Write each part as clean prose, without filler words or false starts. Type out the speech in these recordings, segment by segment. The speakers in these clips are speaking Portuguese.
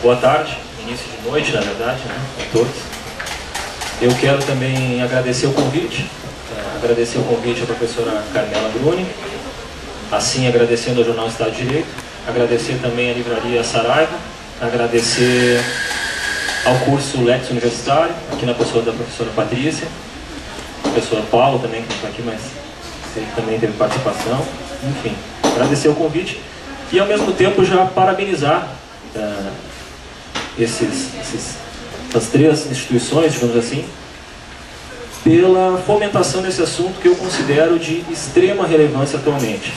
boa tarde, início de noite, na verdade, né, a todos. Eu quero também agradecer o convite à professora Carmela Bruni, assim agradecendo ao Jornal Estado de Direito, agradecer também à Livraria Saraiva, agradecer ao curso Lex Universitário, aqui na pessoa da professora Patrícia, o professor Paulo também, que não está aqui, mas ele também teve participação, enfim, agradecer o convite e ao mesmo tempo já parabenizar essas três instituições, digamos assim, pela fomentação desse assunto que eu considero de extrema relevância atualmente,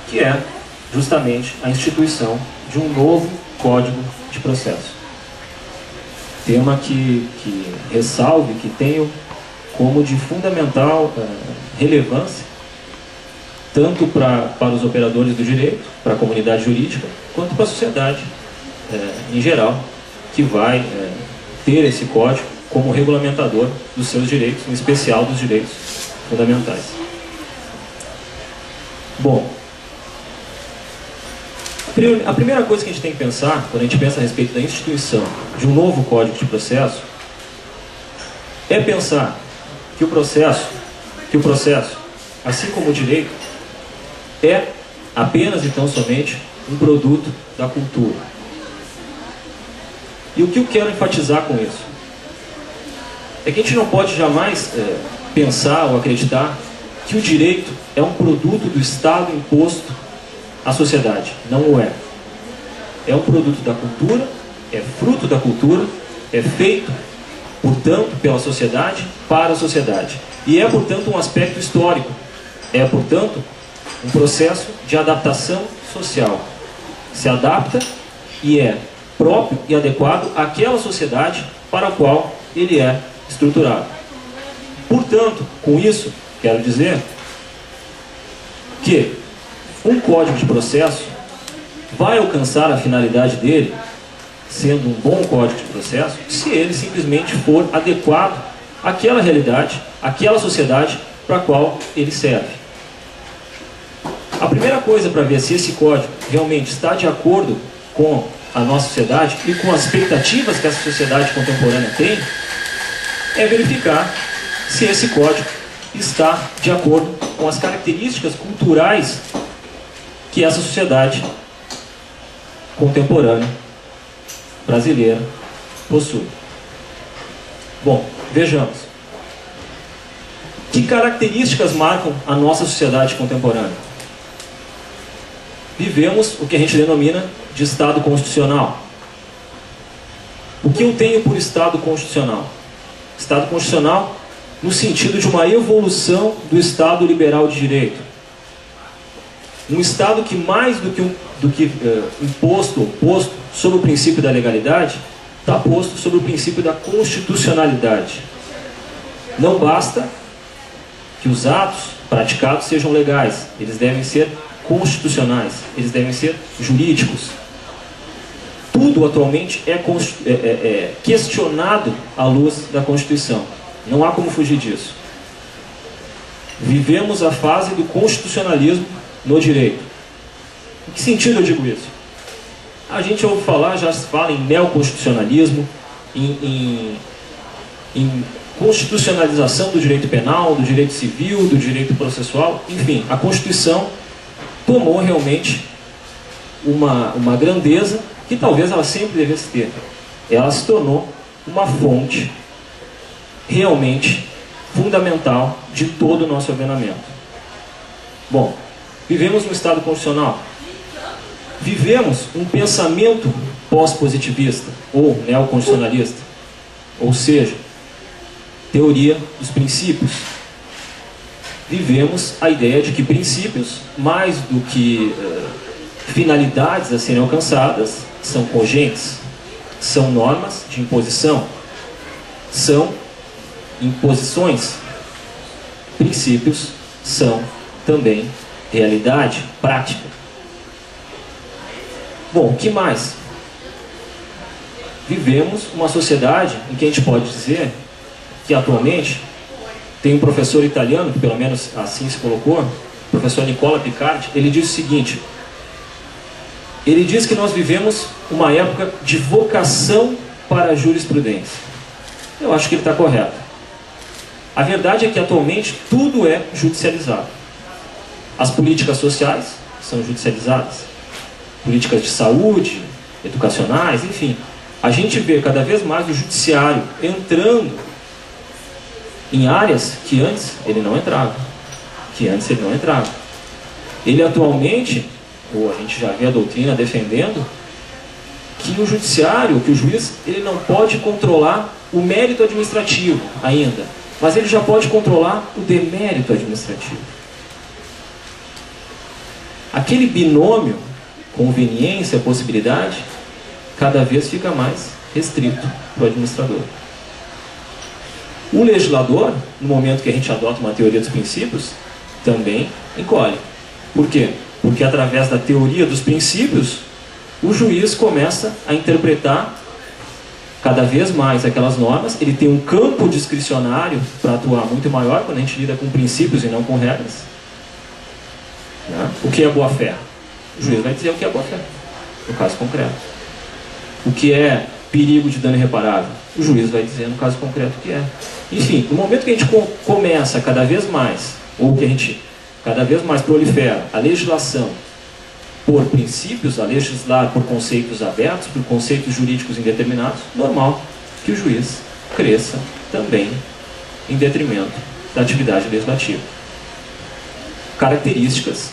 que é justamente a instituição de um novo Código de Processo. Tema que ressalve, que tenho como de fundamental relevância, tanto para os operadores do direito, para a comunidade jurídica, quanto para a sociedade em geral, que vai ter esse código como regulamentador dos seus direitos, em especial dos direitos fundamentais. Bom, a primeira coisa que a gente tem que pensar, quando a gente pensa a respeito da instituição de um novo Código de Processo, é pensar que o processo, assim como o direito, é apenas e tão somente um produto da cultura. E o que eu quero enfatizar com isso? É que a gente não pode jamais pensar ou acreditar que o direito é um produto do Estado imposto à sociedade. Não o é. É um produto da cultura, é fruto da cultura, é feito, portanto, pela sociedade, para a sociedade. E é, portanto, um aspecto histórico. É, portanto, um processo de adaptação social. Se adapta e é próprio e adequado àquela sociedade para a qual ele é estruturado. Portanto, com isso, quero dizer que um Código de Processo vai alcançar a finalidade dele, sendo um bom Código de Processo, se ele simplesmente for adequado àquela realidade, àquela sociedade para a qual ele serve. A primeira coisa para ver se esse código realmente está de acordo com a nossa sociedade e com as expectativas que essa sociedade contemporânea tem, é verificar se esse código está de acordo com as características culturais que essa sociedade contemporânea brasileira possui. Bom, vejamos. Que características marcam a nossa sociedade contemporânea? Vivemos o que a gente denomina de Estado Constitucional. O que eu tenho por Estado Constitucional? Estado Constitucional no sentido de uma evolução do Estado liberal de direito. Um Estado que mais do que imposto ou posto sobre o princípio da legalidade, está posto sobre o princípio da constitucionalidade. Não basta que os atos praticados sejam legais, eles devem ser constitucionais, eles devem ser jurídicos. Tudo atualmente é questionado à luz da Constituição. Não há como fugir disso. Vivemos a fase do constitucionalismo no direito. Em que sentido eu digo isso? A gente ouve falar, já se fala em neoconstitucionalismo, em constitucionalização do direito penal, do direito civil, do direito processual, enfim, a Constituição tomou realmente uma grandeza que talvez ela sempre devesse ter. Ela se tornou uma fonte realmente fundamental de todo o nosso ordenamento. Bom, vivemos no Estado Constitucional. Vivemos um pensamento pós-positivista ou neoconstitucionalista, ou seja, teoria dos princípios. Vivemos a ideia de que princípios, mais do que finalidades a serem alcançadas, são cogentes, são normas de imposição, são imposições. Princípios são também realidade prática. Bom, o que mais? Vivemos uma sociedade em que a gente pode dizer que atualmente tem um professor italiano, que pelo menos assim se colocou, o professor Nicola Picardi, ele diz o seguinte: Ele diz que nós vivemos uma época de vocação para a jurisprudência. Eu acho que ele está correto. A verdade é que atualmente tudo é judicializado. As políticas sociais são judicializadas, políticas de saúde, educacionais, enfim. A gente vê cada vez mais o judiciário entrando em áreas que antes ele não entrava. Ele atualmente, ou a gente já vê a doutrina defendendo, que o judiciário, que o juiz, ele não pode controlar o mérito administrativo ainda, mas ele já pode controlar o demérito administrativo. Aquele binômio, conveniência, possibilidade, cada vez fica mais restrito para o administrador. O legislador, no momento que a gente adota uma teoria dos princípios, também encolhe. Por quê? Porque através da teoria dos princípios, o juiz começa a interpretar cada vez mais aquelas normas. Ele tem um campo discricionário para atuar muito maior quando a gente lida com princípios e não com regras. O que é boa-fé? O juiz vai dizer o que é boa-fé, no caso concreto. O que é perigo de dano irreparável? O juiz vai dizer no caso concreto o que é. Enfim, no momento que a gente começa cada vez mais, ou que a gente cada vez mais prolifera a legislação por princípios, a legislar por conceitos abertos, por conceitos jurídicos indeterminados, normal que o juiz cresça também em detrimento da atividade legislativa. Características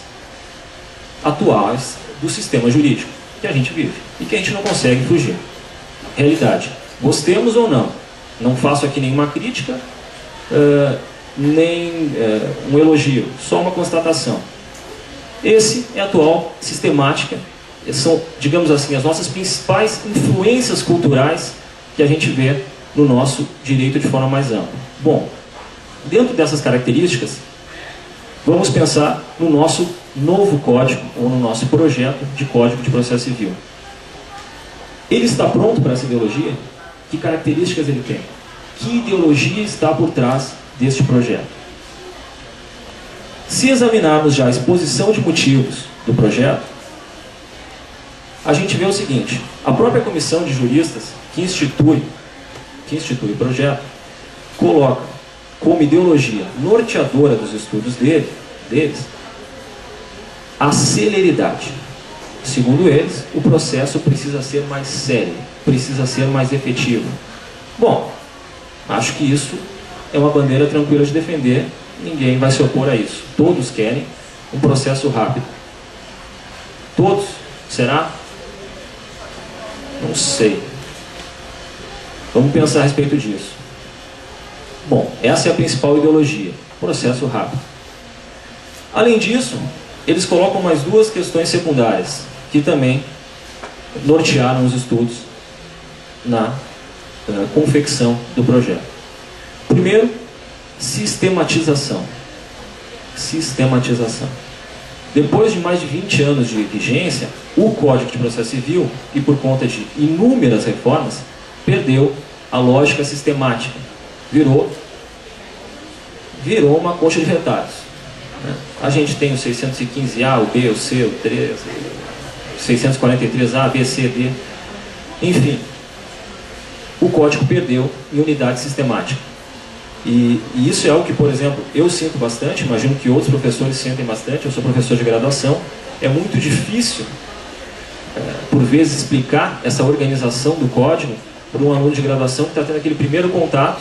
atuais do sistema jurídico que a gente vive e que a gente não consegue fugir. Realidade. Gostemos ou não faço aqui nenhuma crítica, nem um elogio, só uma constatação. Esse é a atual sistemática, são, digamos assim, as nossas principais influências culturais que a gente vê no nosso direito de forma mais ampla. Bom, dentro dessas características, vamos pensar no nosso novo código, ou no nosso projeto de Código de Processo Civil. Ele está pronto para essa ideologia? Que características ele tem? Que ideologia está por trás deste projeto? Se examinarmos já a exposição de motivos do projeto, a gente vê o seguinte: a própria comissão de juristas que institui o projeto, coloca como ideologia norteadora dos estudos deles a celeridade. Segundo eles, o processo precisa ser mais sério, precisa ser mais efetivo. Bom, acho que isso é uma bandeira tranquila de defender, ninguém vai se opor a isso. Todos querem um processo rápido. Todos? Será? Não sei. Vamos pensar a respeito disso. Bom, essa é a principal ideologia, processo rápido. Além disso, eles colocam mais duas questões secundárias, que também nortearam os estudos na confecção do projeto. Primeiro, sistematização. Depois de mais de 20 anos de vigência, o Código de Processo Civil, e por conta de inúmeras reformas, perdeu a lógica sistemática. Virou uma concha de retalhos. A gente tem o 615A, o B, o C, o 3, o 643A, B, C, D. Enfim, o código perdeu em unidade sistemática. E isso é algo que, por exemplo, eu sinto bastante, imagino que outros professores sentem bastante. Eu sou professor de graduação. É muito difícil, por vezes, explicar essa organização do código para um aluno de graduação que está tendo aquele primeiro contato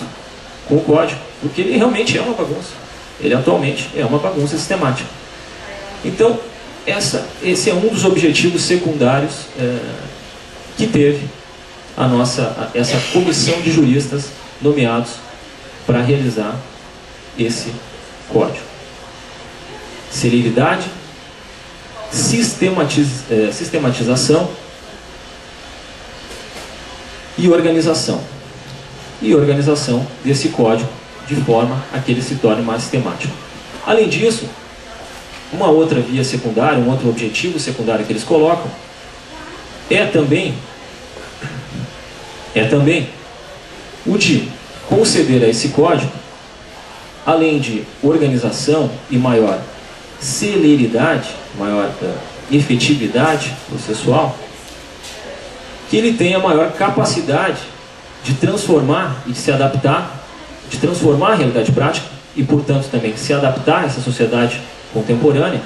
com o código, porque ele realmente é uma bagunça. Ele atualmente é uma bagunça sistemática. Então, esse é um dos objetivos secundários que teve essa comissão de juristas nomeados para realizar esse código. Celeridade, sistematização e organização. E organização desse código de forma a que ele se torne mais sistemático. Além disso, uma outra via secundária, um outro objetivo secundário que eles colocam é também o de conceder a esse código, além de organização e maior celeridade, maior efetividade processual, que ele tenha maior capacidade de transformar e de se adaptar, de transformar a realidade prática e, portanto, também se adaptar a essa sociedade contemporânea,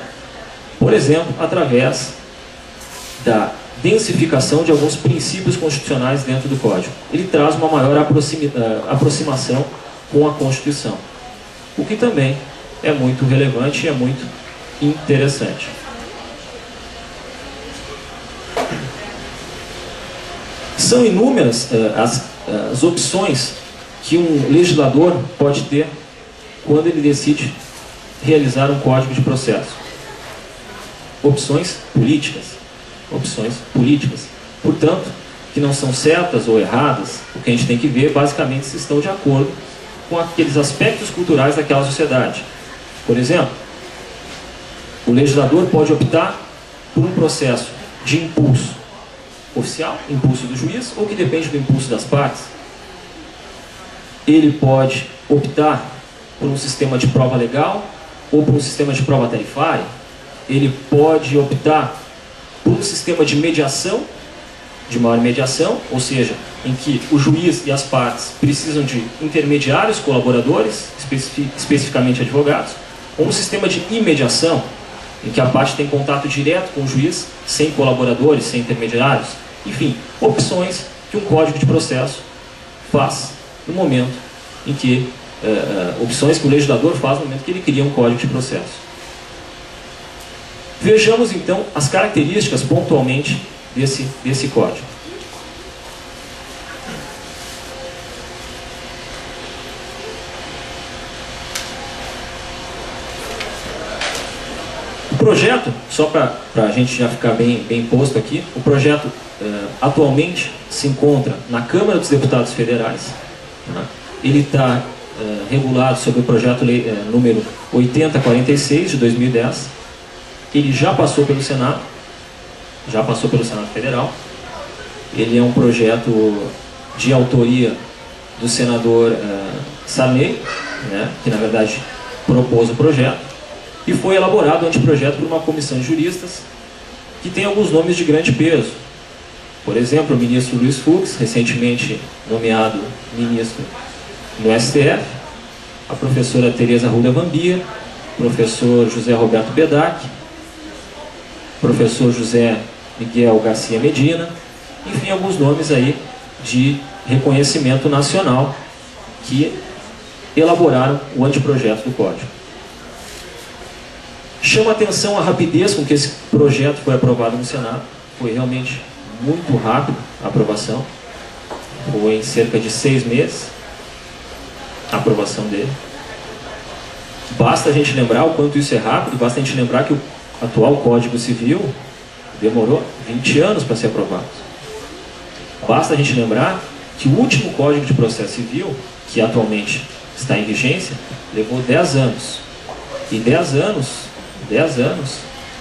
por exemplo, através da densificação de alguns princípios constitucionais dentro do Código. Ele traz uma maior aproximação com a Constituição, o que também é muito relevante e é muito interessante. São inúmeras as opções que um legislador pode ter quando ele decide realizar um código de processo. Opções políticas. Opções políticas. Portanto, que não são certas ou erradas, o que a gente tem que ver basicamente se estão de acordo com aqueles aspectos culturais daquela sociedade. Por exemplo, o legislador pode optar por um processo de impulso oficial, impulso do juiz, ou que depende do impulso das partes. Ele pode optar por um sistema de prova legal ou por um sistema de prova tarifária. Ele pode optar por um sistema de mediação, de maior mediação, ou seja, em que o juiz e as partes precisam de intermediários, colaboradores, especificamente advogados, ou um sistema de imediação, em que a parte tem contato direto com o juiz, sem colaboradores, sem intermediários. Enfim, opções que um código de processo faz no momento em que opções que o legislador faz no momento que ele cria um código de processo. Vejamos então as características pontualmente desse código. O projeto, só para a gente já ficar bem posto aqui, o projeto atualmente se encontra na Câmara dos Deputados Federais. Né? Ele está regulado sob o projeto número 8046 de 2010. Ele já passou pelo Senado Federal. Ele é um projeto de autoria do senador Sarney, né, que na verdade propôs o projeto, e foi elaborado o anteprojeto por uma comissão de juristas que tem alguns nomes de grande peso. Por exemplo, o ministro Luiz Fux, recentemente nomeado ministro no STF, a professora Tereza Ruda Vambia, professor José Roberto Bedac, professor José Miguel Garcia Medina, enfim, alguns nomes aí de reconhecimento nacional que elaboraram o anteprojeto do Código. Chama atenção a rapidez com que esse projeto foi aprovado no Senado. Foi realmente muito rápido a aprovação. Foi em cerca de 6 meses a aprovação dele. Basta a gente lembrar o quanto isso é rápido, basta a gente lembrar que o atual Código Civil demorou 20 anos para ser aprovado. Basta a gente lembrar que o último Código de Processo Civil, que atualmente está em vigência, levou 10 anos. E 10 anos,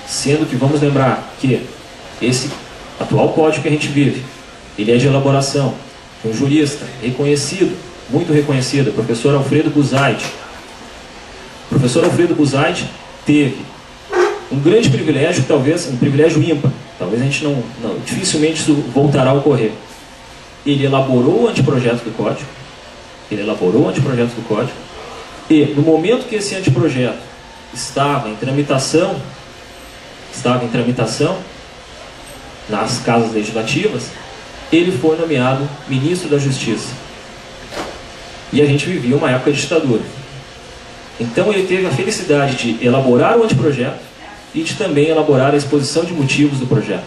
sendo que vamos lembrar que esse atual código que a gente vive, ele é de elaboração de um jurista reconhecido, muito reconhecido, o professor Alfredo Buzaide. O professor Alfredo Buzaide teve um grande privilégio, talvez um privilégio ímpar, talvez a gente dificilmente isso voltará a ocorrer. Ele elaborou o anteprojeto do Código, e no momento que esse anteprojeto estava em tramitação nas casas legislativas, ele foi nomeado ministro da Justiça. E a gente vivia uma época de ditadura. Então ele teve a felicidade de elaborar o anteprojeto e de também elaborar a exposição de motivos do projeto.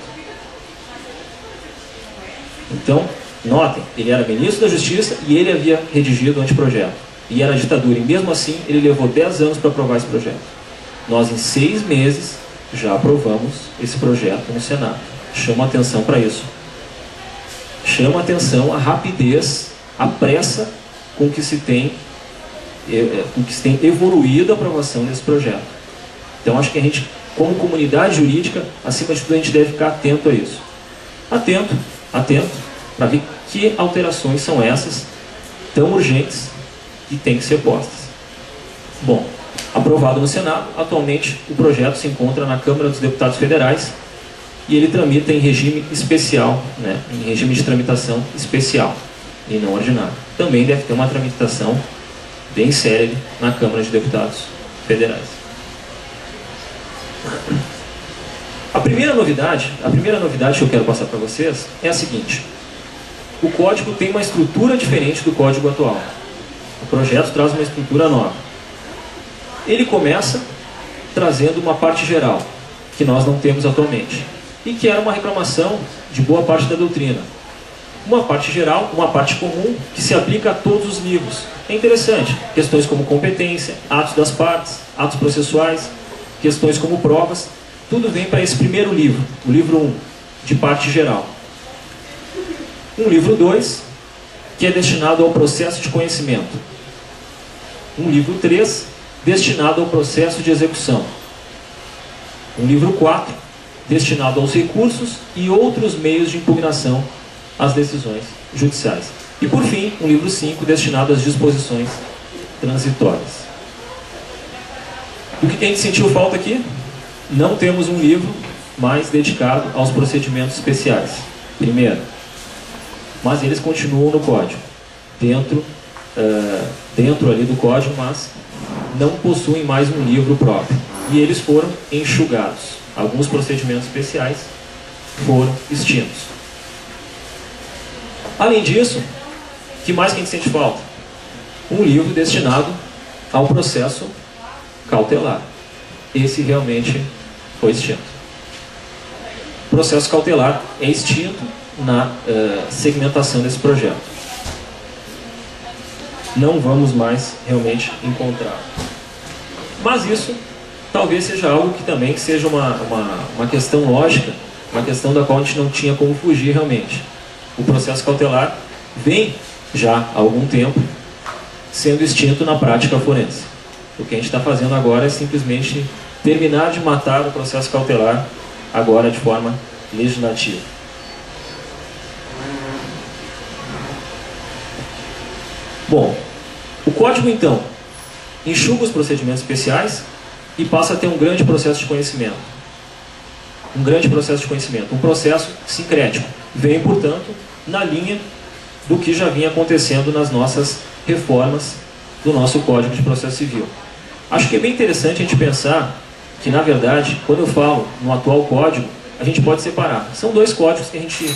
Então, notem, ele era ministro da Justiça e ele havia redigido o anteprojeto. E era ditadura, e mesmo assim ele levou 10 anos para aprovar esse projeto. Nós em 6 meses já aprovamos esse projeto no Senado. Chama atenção para isso. Chama atenção a rapidez, a pressa com que se tem evoluído a aprovação desse projeto. Então acho que a gente, como comunidade jurídica, acima de tudo a gente deve ficar atento a isso. Atento, para ver que alterações são essas tão urgentes que têm que ser postas. Bom, aprovado no Senado, atualmente o projeto se encontra na Câmara dos Deputados Federais e ele tramita em regime especial, né, em regime de tramitação especial e não ordinário. Também deve ter uma tramitação bem célere na Câmara de Deputados Federais. A primeira novidade que eu quero passar para vocês é a seguinte: o código tem uma estrutura diferente do código atual. O projeto traz uma estrutura nova. Ele começa trazendo uma parte geral, que nós não temos atualmente, e que era uma reclamação de boa parte da doutrina. Uma parte geral, uma parte comum, que se aplica a todos os livros. É interessante. Questões como competência, atos das partes, atos processuais, questões como provas, tudo vem para esse primeiro livro, o livro 1, de parte geral. Um livro 2, que é destinado ao processo de conhecimento. Um livro 3, destinado ao processo de execução. Um livro 4, destinado aos recursos e outros meios de impugnação às decisões judiciais. E, por fim, um livro 5, destinado às disposições transitórias. O que a gente sentiu falta aqui? Não temos um livro mais dedicado aos procedimentos especiais. Primeiro. Mas eles continuam no código. Dentro ali do código, mas não possuem mais um livro próprio. E eles foram enxugados. Alguns procedimentos especiais foram extintos. Além disso, o que mais que a gente sente falta? Um livro destinado ao processo cautelar. Esse realmente foi extinto. O processo cautelar é extinto na segmentação desse projeto. Não vamos mais realmente encontrar. Mas isso talvez seja algo que também seja uma questão lógica, uma questão da qual a gente não tinha como fugir realmente. O processo cautelar vem já há algum tempo sendo extinto na prática forense. O que a gente está fazendo agora é simplesmente terminar de matar o processo cautelar agora de forma legislativa. Bom, o código então enxuga os procedimentos especiais e passa a ter um grande processo de conhecimento. Um grande processo de conhecimento, um processo sincrético. Vem, portanto, na linha do que já vinha acontecendo nas nossas reformas do nosso Código de Processo Civil. Acho que é bem interessante a gente pensar que, na verdade, quando eu falo no atual código, a gente pode separar. São dois códigos que a gente,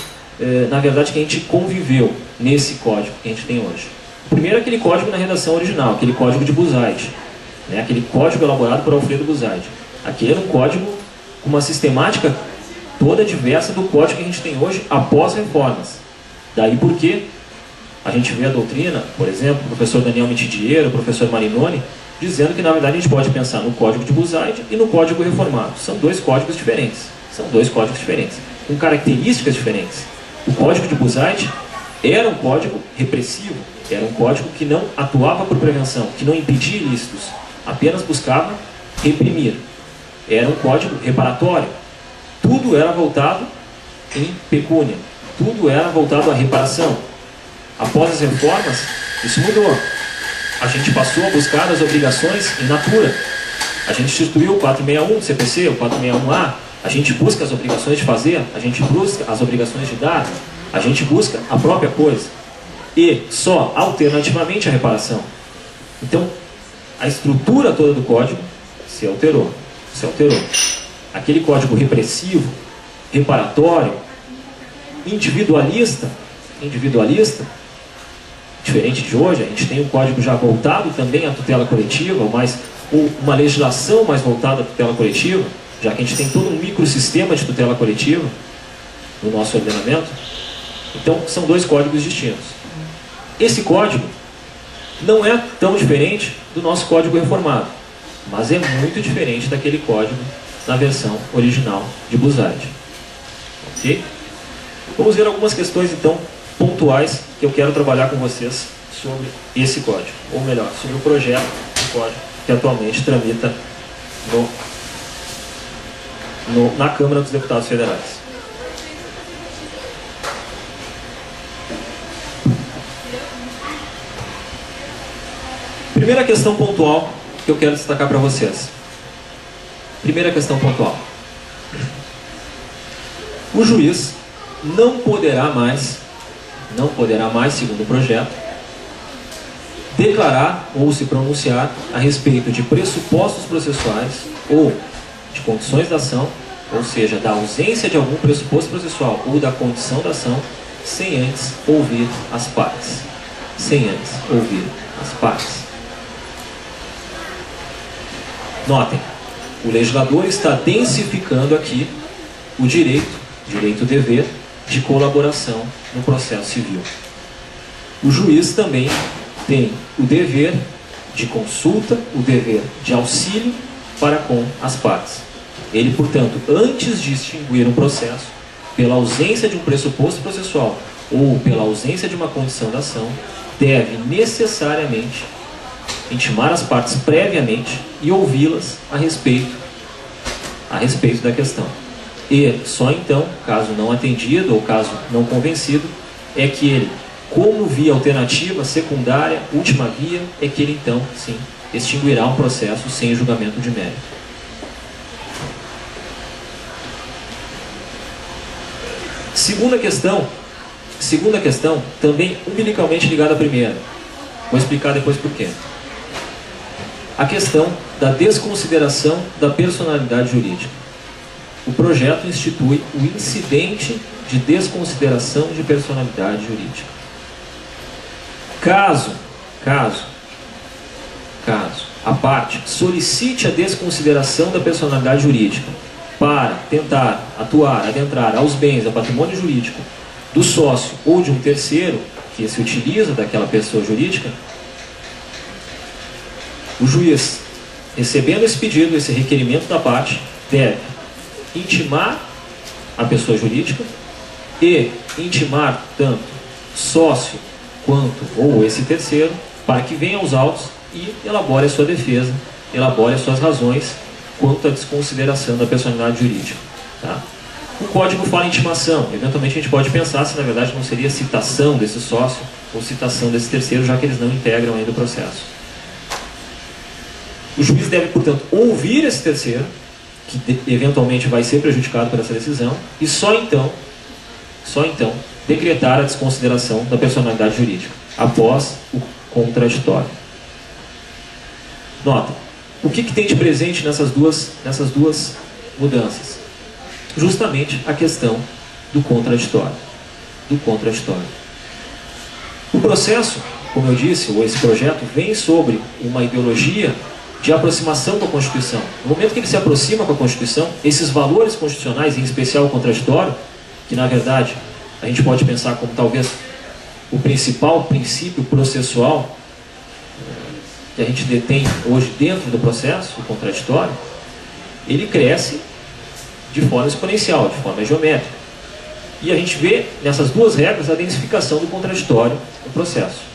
na verdade, que a gente conviveu nesse código que a gente tem hoje. O primeiro é aquele código na redação original, aquele código de Buzaide, né? Aquele código elaborado por Alfredo Buzaide. Aquele era um código com uma sistemática toda diversa do código que a gente tem hoje após reformas. Daí porque a gente vê a doutrina, por exemplo, o professor Daniel Mitidiero, o professor Marinoni, dizendo que na verdade a gente pode pensar no código de Buzaide e no código reformado. São dois códigos diferentes. São dois códigos diferentes, com características diferentes. O código de Buzaide era um código repressivo, era um código que não atuava por prevenção, que não impedia ilícitos, apenas buscava reprimir. Era um código reparatório. Tudo era voltado em pecúnia. Tudo era voltado à reparação. Após as reformas, isso mudou. A gente passou a buscar as obrigações em natura. A gente instituiu o 461 do CPC, o 461A. A gente busca as obrigações de fazer, a gente busca as obrigações de dar, a gente busca a própria coisa. E só alternativamente a reparação. Então, a estrutura toda do código se alterou. Se alterou. Aquele código repressivo, reparatório, individualista, diferente de hoje, a gente tem um código já voltado também à tutela coletiva, ou uma legislação mais voltada à tutela coletiva, já que a gente tem todo um microsistema de tutela coletiva no nosso ordenamento. Então, são dois códigos distintos. Esse código não é tão diferente do nosso código reformado, mas é muito diferente daquele código na versão original de Buzaide. Ok? Vamos ver algumas questões, então, pontuais que eu quero trabalhar com vocês sobre esse código, ou melhor, sobre o projeto de código que atualmente tramita na Câmara dos Deputados Federais. Primeira questão pontual que eu quero destacar para vocês. Primeira questão pontual. O juiz não poderá mais, segundo o projeto, declarar ou se pronunciar a respeito de pressupostos processuais ou de condições da ação, ou seja, da ausência de algum pressuposto processual ou da condição da ação, sem antes ouvir as partes. Sem antes ouvir as partes. Notem, o legislador está densificando aqui o direito-dever de colaboração no processo civil. O juiz também tem o dever de consulta, o dever de auxílio para com as partes. Ele, portanto, antes de extinguir um processo, pela ausência de um pressuposto processual ou pela ausência de uma condição da ação, deve necessariamente intimar as partes previamente e ouvi-las a respeito da questão. E só então, caso não atendido ou caso não convencido, é que ele, como via alternativa, secundária, última via, é que ele então, sim, extinguirá um processo sem julgamento de mérito. Segunda questão, também umbilicalmente ligada à primeira. Vou explicar depois por quê. A questão da desconsideração da personalidade jurídica. O projeto institui o incidente de desconsideração de personalidade jurídica. Caso a parte solicite a desconsideração da personalidade jurídica para tentar adentrar aos bens, ao patrimônio jurídico do sócio ou de um terceiro que se utiliza daquela pessoa jurídica, o juiz, recebendo esse pedido, esse requerimento da parte, deve intimar a pessoa jurídica e intimar tanto sócio quanto ou esse terceiro para que venha aos autos e elabore a sua defesa, elabore as suas razões quanto à desconsideração da personalidade jurídica. Tá? O código fala em intimação. Eventualmente a gente pode pensar se na verdade não seria citação desse sócio ou citação desse terceiro, já que eles não integram ainda o processo. O juiz deve, portanto, ouvir esse terceiro, que eventualmente vai ser prejudicado por essa decisão, e só então, decretar a desconsideração da personalidade jurídica, após o contraditório. Nota, o que tem de presente nessas duas mudanças? Justamente a questão do contraditório. O processo, como eu disse, ou esse projeto, vem sobre uma ideologia de aproximação com a Constituição. No momento que ele se aproxima com a Constituição, esses valores constitucionais, em especial o contraditório, que na verdade a gente pode pensar como talvez o principal princípio processual que a gente detém hoje dentro do processo, o contraditório, ele cresce de forma exponencial, de forma geométrica. E a gente vê nessas duas regras a densificação do contraditório no processo.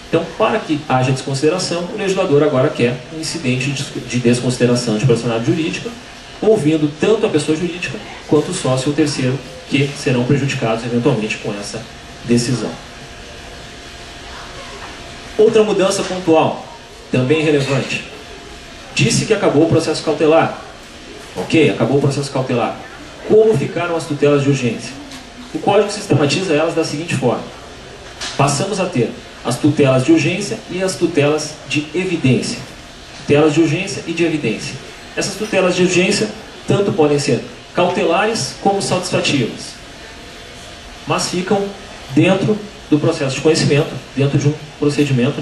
Então, para que haja desconsideração, o legislador agora quer um incidente de desconsideração de personalidade jurídica, ouvindo tanto a pessoa jurídica quanto o sócio ou o terceiro, que serão prejudicados eventualmente com essa decisão. Outra mudança pontual, também relevante. Disse que acabou o processo cautelar. Ok, acabou o processo cautelar. Como ficaram as tutelas de urgência? O Código sistematiza elas da seguinte forma. Passamos a ter as tutelas de urgência e as tutelas de evidência. Tutelas de urgência e de evidência. Essas tutelas de urgência tanto podem ser cautelares como satisfativas, mas ficam dentro do processo de conhecimento, dentro de um procedimento,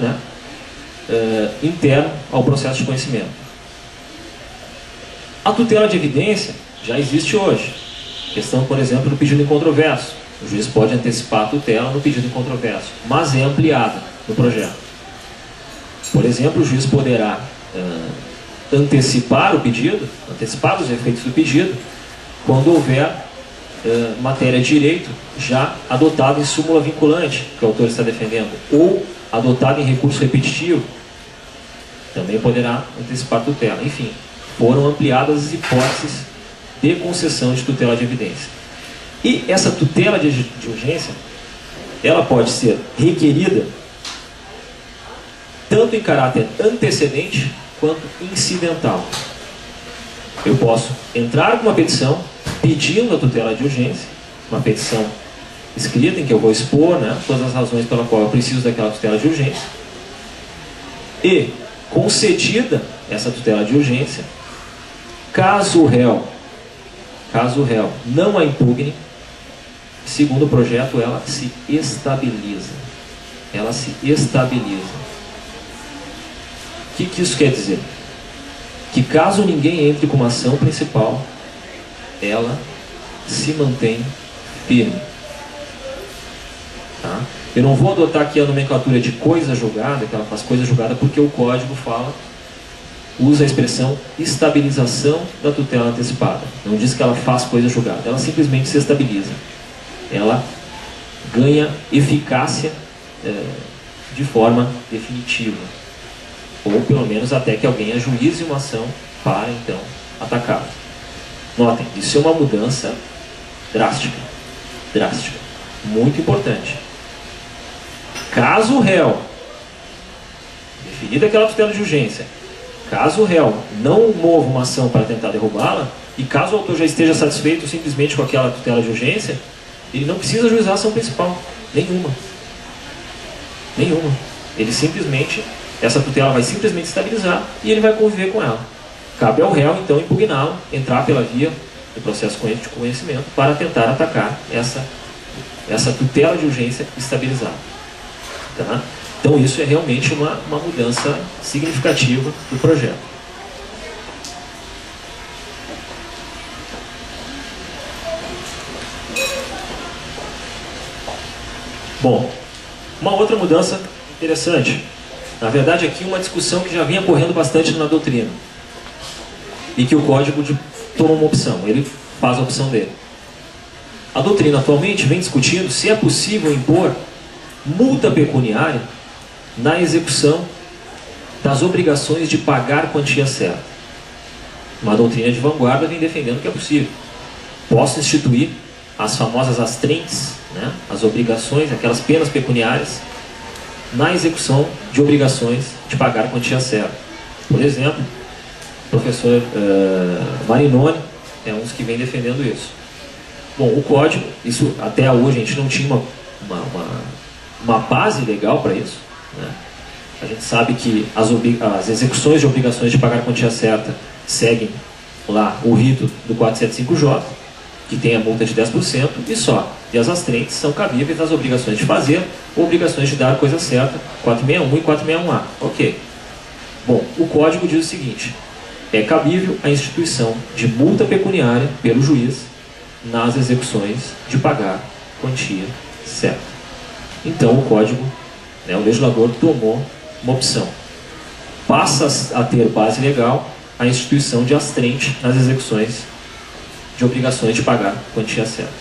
interno ao processo de conhecimento. A tutela de evidência já existe hoje. Questão, por exemplo, do pedido incontroverso. O juiz pode antecipar a tutela no pedido incontroverso, mas é ampliada no projeto. Por exemplo, o juiz poderá antecipar o pedido, antecipar os efeitos do pedido, quando houver matéria de direito já adotada em súmula vinculante, que o autor está defendendo, ou adotada em recurso repetitivo, também poderá antecipar a tutela. Enfim, foram ampliadas as hipóteses de concessão de tutela de evidência. E essa tutela de urgência, ela pode ser requerida tanto em caráter antecedente quanto incidental. Eu posso entrar com uma petição pedindo a tutela de urgência uma petição escrita em que eu vou expor, né, todas as razões pela qual eu preciso daquela tutela de urgência. E, concedida essa tutela de urgência, caso o réu não a impugne, segundo o projeto, ela se estabiliza. Ela se estabiliza. O que isso quer dizer? Que caso ninguém entre com uma ação principal, ela se mantém firme. Tá? Eu não vou adotar aqui a nomenclatura de coisa julgada, que ela faz coisa julgada, porque o código usa a expressão estabilização da tutela antecipada. Não diz que ela faz coisa julgada, ela simplesmente se estabiliza. Ela ganha eficácia de forma definitiva. Ou pelo menos até que alguém ajuize uma ação para então atacá-la. Notem, isso é uma mudança drástica. Drástica. Muito importante. Caso o réu, definida aquela tutela de urgência, caso o réu não mova uma ação para tentar derrubá-la, e caso o autor já esteja satisfeito simplesmente com aquela tutela de urgência, ele não precisa ajuizar a ação principal. Nenhuma. Nenhuma. Ele simplesmente, essa tutela vai simplesmente estabilizar e ele vai conviver com ela. Cabe ao réu, então, impugná-la, entrar pela via do processo de conhecimento para tentar atacar essa tutela de urgência estabilizada. Tá? Então isso é realmente uma mudança significativa do projeto. Bom, uma outra mudança interessante. Na verdade aqui uma discussão que já vinha correndo bastante na doutrina. E que o código toma uma opção, ele faz a opção dele. A doutrina atualmente vem discutindo se é possível impor multa pecuniária na execução das obrigações de pagar quantia certa. Uma doutrina de vanguarda vem defendendo que é possível. Posso instituir as famosas astrentes, né, as obrigações, aquelas penas pecuniárias, na execução de obrigações de pagar quantia certa. Por exemplo, o professor Marinoni é um dos que vem defendendo isso. Bom, o código, isso até hoje a gente não tinha uma base legal para isso, né? A gente sabe que as execuções de obrigações de pagar a quantia certa seguem lá o rito do 475J, que tem a multa de 10% e só. E as astrentes são cabíveis nas obrigações de fazer ou obrigações de dar a coisa certa, 461 e 461A. Ok. Bom, o código diz o seguinte: é cabível a instituição de multa pecuniária pelo juiz nas execuções de pagar quantia certa. Então o código, né, o legislador tomou uma opção. Passa a ter base legal a instituição de astrente nas execuções de obrigações de pagar quantia certa.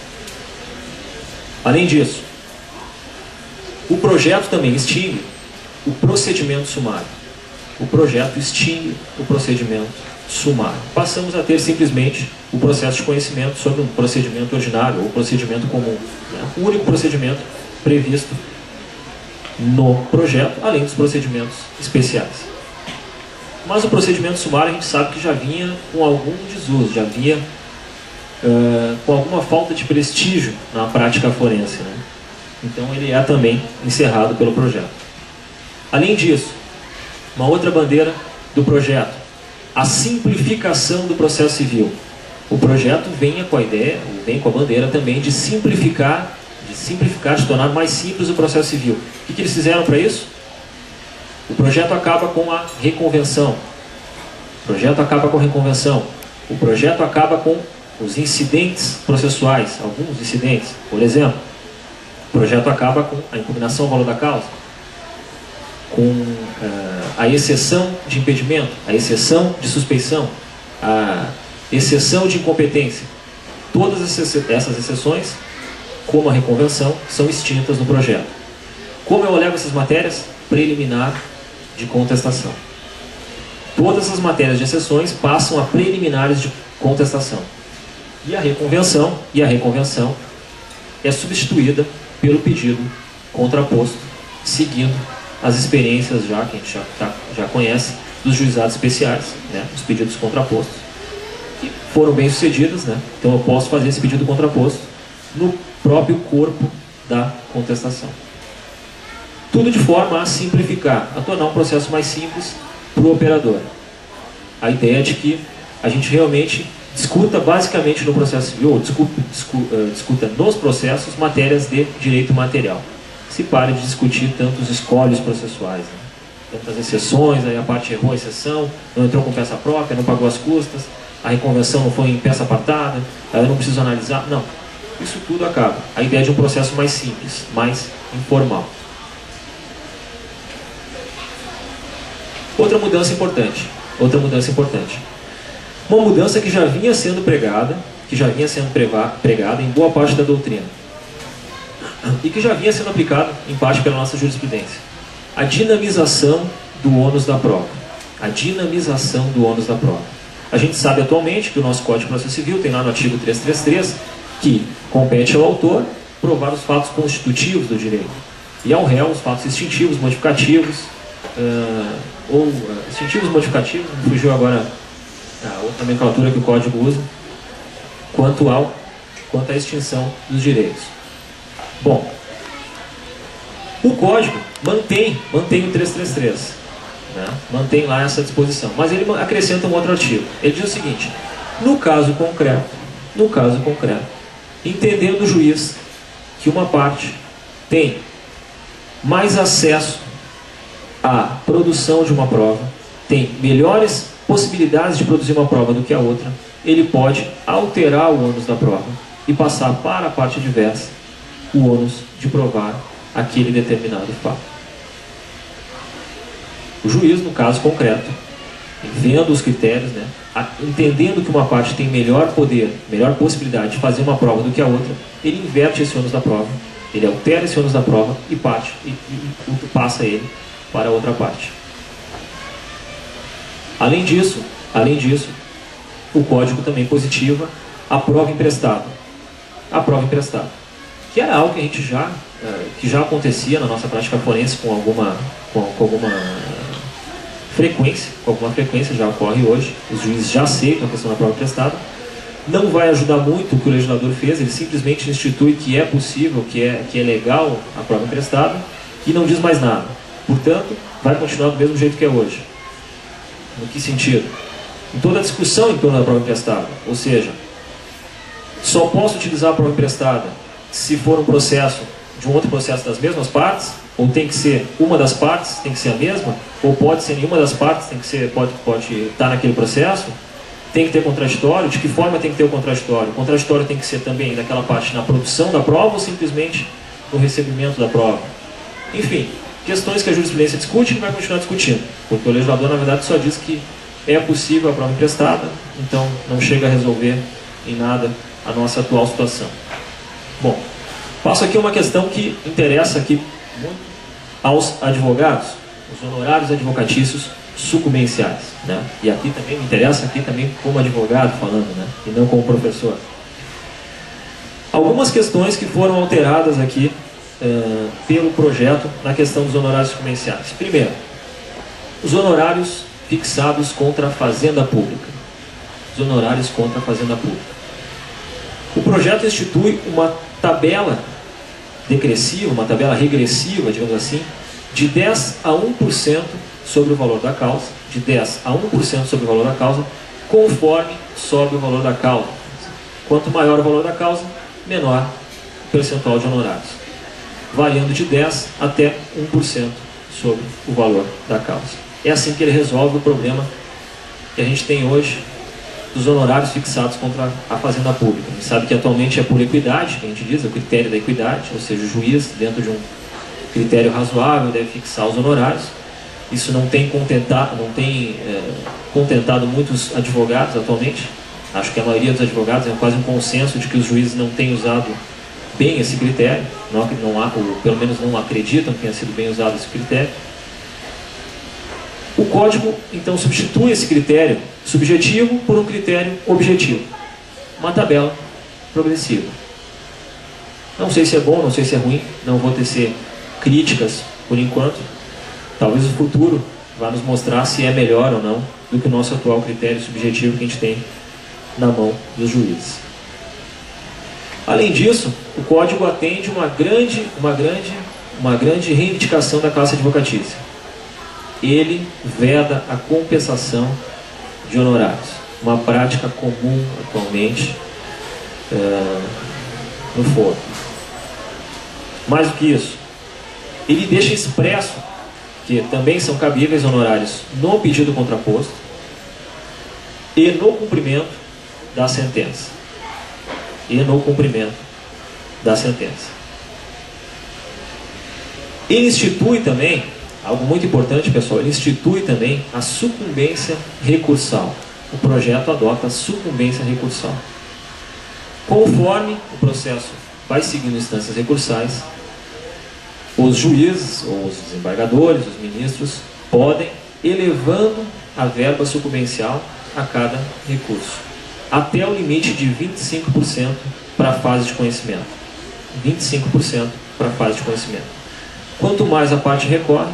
Além disso, o projeto também extingue o procedimento sumário. O projeto extingue o procedimento sumário. Passamos a ter simplesmente o processo de conhecimento sobre um procedimento ordinário ou procedimento comum, né? O único procedimento previsto no projeto, além dos procedimentos especiais. Mas o procedimento sumário a gente sabe que já vinha com algum desuso, já vinha com alguma falta de prestígio na prática forense, né? Então ele é também encerrado pelo projeto. Além disso, uma outra bandeira do projeto: a simplificação do processo civil. O projeto vem com a ideia, vem com a bandeira também de simplificar, de tornar mais simples o processo civil. O que eles fizeram para isso? O projeto acaba com a reconvenção. O projeto acaba com a reconvenção. O projeto acaba com os incidentes processuais, alguns incidentes. Por exemplo, o projeto acaba com a impugnação ao valor da causa, com a exceção de impedimento, a exceção de suspeição, a exceção de incompetência. Todas essas exceções, como a reconvenção, são extintas no projeto. Como eu olhava essas matérias? Preliminar de contestação. Todas as matérias de exceções passam a preliminares de contestação. E a reconvenção é substituída pelo pedido contraposto, seguindo as experiências que a gente já conhece dos juizados especiais, né? Os pedidos contrapostos, que foram bem sucedidos, né? Então eu posso fazer esse pedido contraposto no próprio corpo da contestação. Tudo de forma a simplificar, a tornar um processo mais simples para o operador. A ideia é de que a gente realmente discuta basicamente no processo civil, ou discuta nos processos, matérias de direito material. Se pare de discutir tantos escolhos processuais, né? Tantas exceções, aí a parte errou a exceção, não entrou com peça própria, não pagou as custas, a reconvenção não foi em peça apartada, eu não preciso analisar. Não, isso tudo acaba. A ideia é de um processo mais simples, mais informal. Outra mudança importante. Uma mudança que já vinha sendo pregada, em boa parte da doutrina, e que já vinha sendo aplicada em parte pela nossa jurisprudência. A dinamização do ônus da prova. A dinamização do ônus da prova. A gente sabe atualmente que o nosso Código de Processo Civil tem lá no artigo 333 que compete ao autor provar os fatos constitutivos do direito e ao réu os fatos extintivos, modificativos, extintivos, modificativos, me fugiu agora a outra nomenclatura que o Código usa, quanto à extinção dos direitos. Bom, o Código mantém o 333, né? Mantém lá essa disposição, mas ele acrescenta um outro artigo. Ele diz o seguinte: no caso concreto, entendendo o juiz que uma parte tem mais acesso à produção de uma prova, tem melhores possibilidades de produzir uma prova do que a outra, ele pode alterar o ônus da prova e passar para a parte adversa o ônus de provar aquele determinado fato. O juiz, no caso concreto, vendo os critérios, né, entendendo que uma parte tem melhor poder, melhor possibilidade de fazer uma prova do que a outra, ele inverte esse ônus da prova, ele altera esse ônus da prova e passa ele para a outra parte. Além disso, o Código também positiva a prova emprestada. Que era algo que a gente que já acontecia na nossa prática forense com alguma frequência, já ocorre hoje. Os juízes já aceitam a questão da prova emprestada. Não vai ajudar muito o que o legislador fez, ele simplesmente institui que é possível, que é legal a prova emprestada e não diz mais nada. Portanto, vai continuar do mesmo jeito que é hoje. No que sentido? Em toda a discussão em torno da prova emprestada, ou seja, só posso utilizar a prova emprestada se for um processo de um outro processo das mesmas partes, ou tem que ser uma das partes, tem que ser a mesma, ou pode ser nenhuma das partes, pode estar naquele processo, tem que ter contraditório. De que forma tem que ter o contraditório? O contraditório tem que ser também daquela parte na produção da prova ou simplesmente no recebimento da prova? Enfim, questões que a jurisprudência discute e vai continuar discutindo, porque o legislador, na verdade, só diz que é possível a prova emprestada, então não chega a resolver em nada a nossa atual situação. Bom, passo aqui uma questão que interessa aqui muito aos advogados, os honorários advocatícios sucumbenciais, né? E aqui também me interessa, aqui também como advogado falando, né? E não como professor. Algumas questões que foram alteradas aqui pelo projeto na questão dos honorários sucumbenciais. Primeiro, os honorários fixados contra a fazenda pública. Os honorários contra a fazenda pública. O projeto institui uma tabela decressiva, uma tabela regressiva, digamos assim, de 10 a 1% sobre o valor da causa, de 10 a 1% sobre o valor da causa, conforme sobe o valor da causa. Quanto maior o valor da causa, menor o percentual de honorários, variando de 10 até 1% sobre o valor da causa. É assim que ele resolve o problema que a gente tem hoje dos honorários fixados contra a fazenda pública. A gente sabe que atualmente é por equidade, que a gente diz, é o critério da equidade, ou seja, o juiz, dentro de um critério razoável, deve fixar os honorários. Isso não tem contentado muitos advogados atualmente. Acho que a maioria dos advogados é quase um consenso de que os juízes não têm usado bem esse critério, ou pelo menos não acreditam que tenha sido bem usado esse critério. O Código, então, substitui esse critério subjetivo por um critério objetivo. Uma tabela progressiva. Não sei se é bom, não sei se é ruim, não vou tecer críticas por enquanto. Talvez o futuro vá nos mostrar se é melhor ou não do que o nosso atual critério subjetivo que a gente tem na mão dos juízes. Além disso, o Código atende uma grande reivindicação da classe advocatícia. Ele veda a compensação de honorários, uma prática comum atualmente no foro. Mais do que isso, ele deixa expresso que também são cabíveis honorários no pedido contraposto e no cumprimento da sentença. Ele institui também, algo muito importante, pessoal, ele institui também a sucumbência recursal. O projeto adota a sucumbência recursal. Conforme o processo vai seguindo instâncias recursais, os juízes, ou os desembargadores, os ministros, podem elevando a verba sucumbencial a cada recurso, até o limite de 25% para a fase de conhecimento. 25% para a fase de conhecimento. Quanto mais a parte recorre,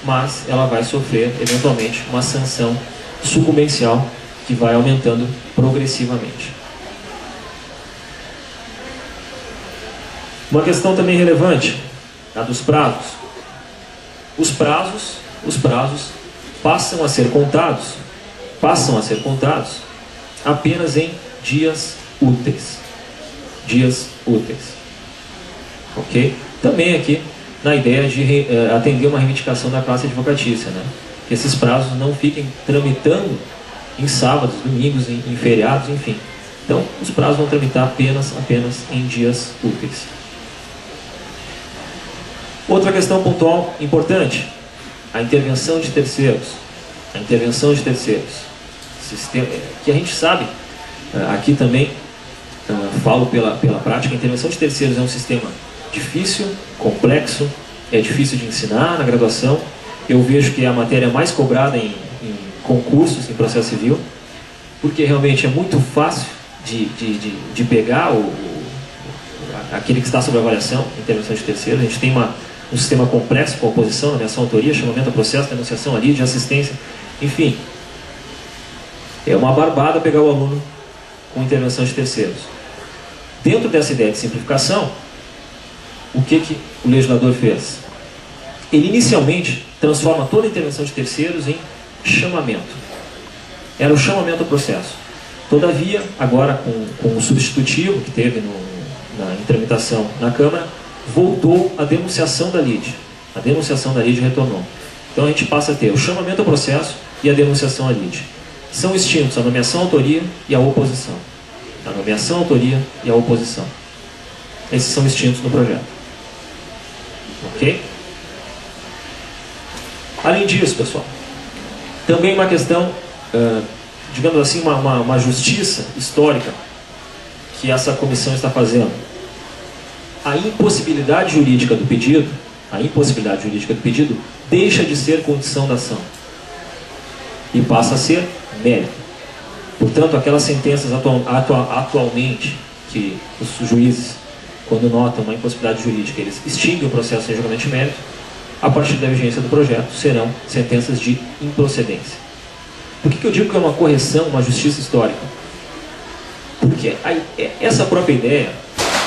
mais ela vai sofrer, eventualmente, uma sanção sucumbencial que vai aumentando progressivamente. Uma questão também relevante, a dos prazos. Os prazos passam a ser contados apenas em dias úteis. Ok? Também aqui na ideia de atender uma reivindicação da classe advocatícia, né? Que esses prazos não fiquem tramitando em sábados, domingos, em feriados, enfim. Então, os prazos vão tramitar apenas em dias úteis. Outra questão pontual importante, a intervenção de terceiros. Sistema, que a gente sabe, aqui também, falo pela prática, a intervenção de terceiros é um sistema difícil, complexo, é difícil de ensinar na graduação. Eu vejo que é a matéria mais cobrada em concursos, em processo civil, porque realmente é muito fácil de pegar aquele que está sob avaliação, intervenção de terceiros. A gente tem um sistema complexo com oposição, nomeação, autoria, chamamento a processo, denunciação ali, de assistência, enfim. É uma barbada pegar o aluno com intervenção de terceiros. Dentro dessa ideia de simplificação, o que o legislador fez? Ele inicialmente transforma toda a intervenção de terceiros em chamamento. Era o chamamento ao processo. Todavia, agora com o substitutivo que teve em tramitação na Câmara, voltou a denunciação da lide. A denunciação da lide retornou. Então a gente passa a ter o chamamento ao processo e a denunciação à lide. São extintos a nomeação, a autoria e a oposição. A nomeação, a autoria e a oposição. Esses são extintos no projeto. Ok? Além disso, pessoal, também uma questão, digamos assim, uma justiça histórica que essa comissão está fazendo. A impossibilidade jurídica do pedido deixa de ser condição da ação e passa a ser mérito. Portanto, aquelas sentenças atualmente que os juízes, quando notam uma impossibilidade jurídica, eles extinguem o processo em julgamento de mérito, a partir da vigência do projeto, serão sentenças de improcedência. Por que eu digo que é uma correção, uma justiça histórica? Porque essa própria ideia,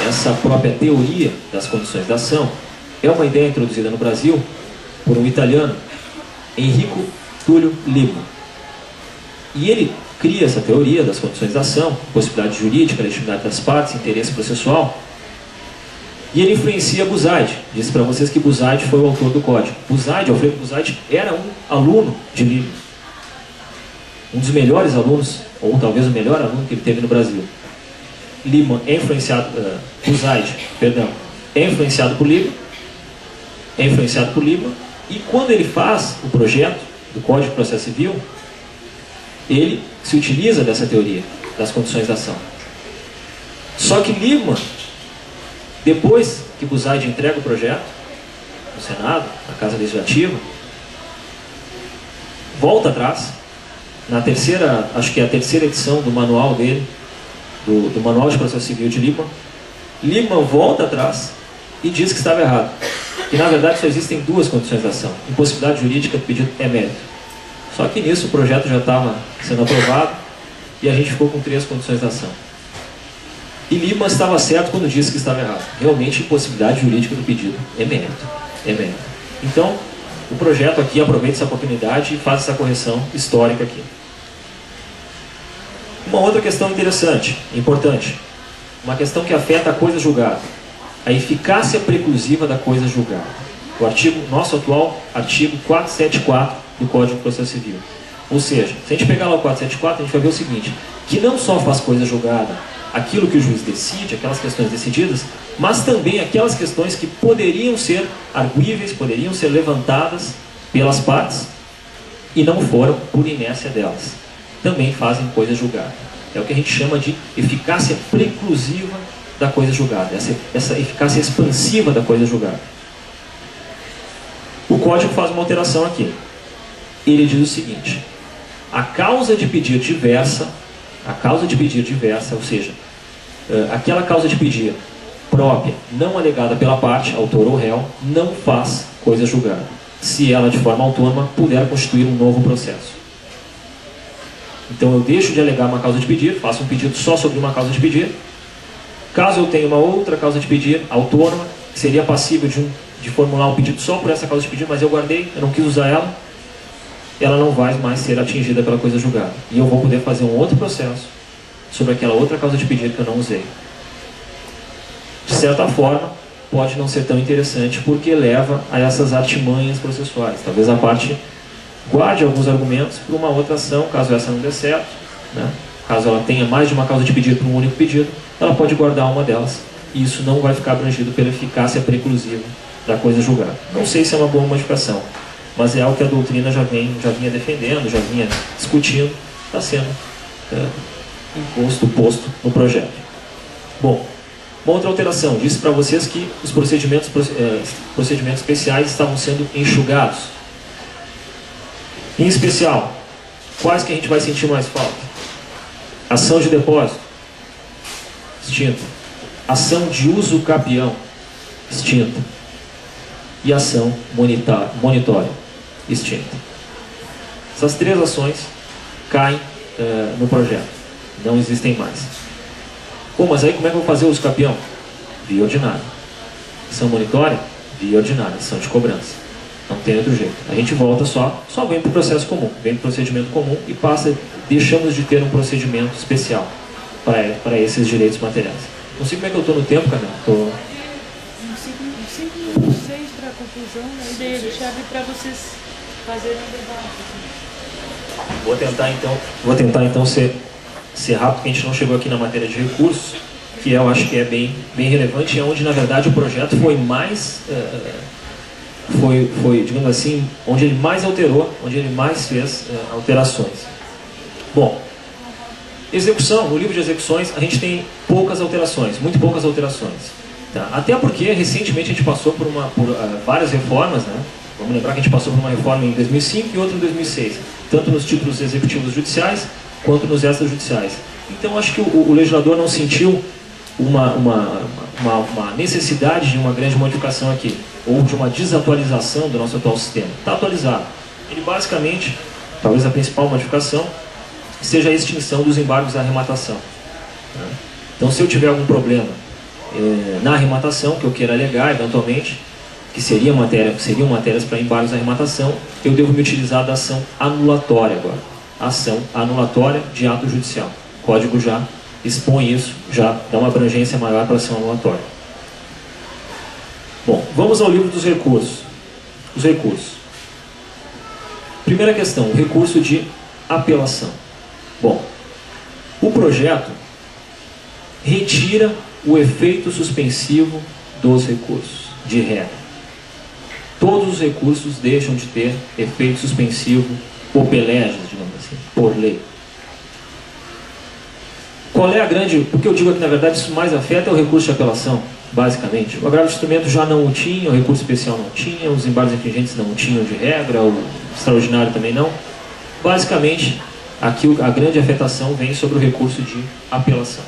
essa própria teoria das condições da ação, é uma ideia introduzida no Brasil por um italiano, Enrico Tullio Libmo. E ele cria essa teoria das condições da ação, possibilidade jurídica, legitimidade das partes, interesse processual, e ele influencia Buzaide. Disse para vocês que Buzaide foi o autor do código. Alfredo Buzaide, era um aluno de Libmo. Um dos melhores alunos, ou talvez o melhor aluno que ele teve no Brasil. Libmo é influenciado, Buzaide, perdão, é influenciado por Libmo, e quando ele faz o projeto do Código de Processo Civil, ele se utiliza dessa teoria, das condições da ação. Só que Libmo, depois que Buzaide entrega o projeto no Senado, na Casa Legislativa, volta atrás, na terceira, acho que é a terceira edição do manual dele, do Manual de Processo Civil de Libmo, Libmo volta atrás e diz que estava errado. Que na verdade só existem duas condições da ação. Impossibilidade jurídica do pedido é mérito. Só que nisso o projeto já estava sendo aprovado e a gente ficou com 3 condições da ação. E Liebman estava certo quando disse que estava errado. Realmente, impossibilidade jurídica do pedido é mérito. É mérito. Então, o projeto aqui aproveita essa oportunidade e faz essa correção histórica aqui. Uma outra questão interessante, importante. Uma questão que afeta a coisa julgada. A eficácia preclusiva da coisa julgada. O artigo, nosso atual artigo 474 do Código de Processo Civil. Ou seja, se a gente pegar lá o 474, a gente vai ver o seguinte, que não só faz coisa julgada aquilo que o juiz decide, aquelas questões decididas, mas também aquelas questões que poderiam ser arguíveis, poderiam ser levantadas pelas partes e não foram por inércia delas. Também fazem coisa julgada. É o que a gente chama de eficácia preclusiva da coisa julgada, essa eficácia expansiva da coisa julgada. O Código faz uma alteração aqui. Ele diz o seguinte: a causa de pedir diversa, ou seja, aquela causa de pedir própria, não alegada pela parte, autor ou réu, não faz coisa julgada, se ela de forma autônoma puder constituir um novo processo. Então eu deixo de alegar uma causa de pedir, faço um pedido só sobre uma causa de pedir. Caso eu tenha uma outra causa de pedir autônoma, que seria passível de formular um pedido só por essa causa de pedir, mas eu guardei, eu não quis usar ela não vai mais ser atingida pela coisa julgada. E eu vou poder fazer um outro processo sobre aquela outra causa de pedido que eu não usei. De certa forma, pode não ser tão interessante, porque leva a essas artimanhas processuais. Talvez a parte guarde alguns argumentos para uma outra ação, caso essa não dê certo, né? Caso ela tenha mais de uma causa de pedido para um único pedido, ela pode guardar uma delas, e isso não vai ficar abrangido pela eficácia preclusiva da coisa julgada. Não sei se é uma boa modificação, mas é algo que a doutrina já vinha defendendo, já vinha discutindo, está sendo posto no projeto. Bom, uma outra alteração, disse para vocês que os procedimentos especiais estavam sendo enxugados. Em especial, quais que a gente vai sentir mais falta? Ação de depósito, extinta. Ação de uso capião, extinta. E ação monitória, extinta. Essas três ações caem no projeto, não existem mais. Pô, mas aí como é que eu vou fazer o uso capião? Via ordinária. Ação monitória? Via ordinária, ação de cobrança. Não tem outro jeito. A gente volta só vem para o processo comum, vem para o procedimento comum e deixamos de ter um procedimento especial para esses direitos materiais. Não sei como é que eu estou no tempo, Camila. Estou... 5 minutos, 6 para a conclusão, né? E daí a gente abre para vocês fazerem um debate. Vou tentar então ser rápido, porque a gente não chegou aqui na matéria de recursos, que eu acho que é bem relevante, é onde na verdade o projeto foi mais... digamos assim, onde ele mais alterou, onde ele mais fez alterações. Bom, execução, no livro de execuções a gente tem poucas alterações, muito poucas alterações. Tá? Até porque recentemente a gente passou por várias reformas, né? Vamos lembrar que a gente passou por uma reforma em 2005 e outra em 2006, tanto nos títulos executivos judiciais quanto nos extrajudiciais. Então acho que o legislador não sentiu uma necessidade de uma grande modificação aqui, ou de uma desatualização do nosso atual sistema. Está atualizado. Ele basicamente, talvez a principal modificação, seja a extinção dos embargos à arrematação. Então se eu tiver algum problema na arrematação, que eu queira alegar eventualmente, que seriam matérias para embargos à arrematação, eu devo me utilizar da ação anulatória agora. Ação anulatória de ato judicial. O Código já expõe isso, já dá uma abrangência maior para a ação anulatória. Bom, vamos ao livro dos recursos. Os recursos. Primeira questão, o recurso de apelação. Bom, o projeto retira o efeito suspensivo dos recursos, de regra. Todos os recursos deixam de ter efeito suspensivo opelegis, digamos assim, por lei. Qual é a grande... O que eu digo aqui, na verdade, isso mais afeta é o recurso de apelação, basicamente. O agravo de instrumento já não o tinha, o recurso especial não tinha, os embargos infringentes não tinham de regra, o extraordinário também não. Basicamente, aqui a grande afetação vem sobre o recurso de apelação.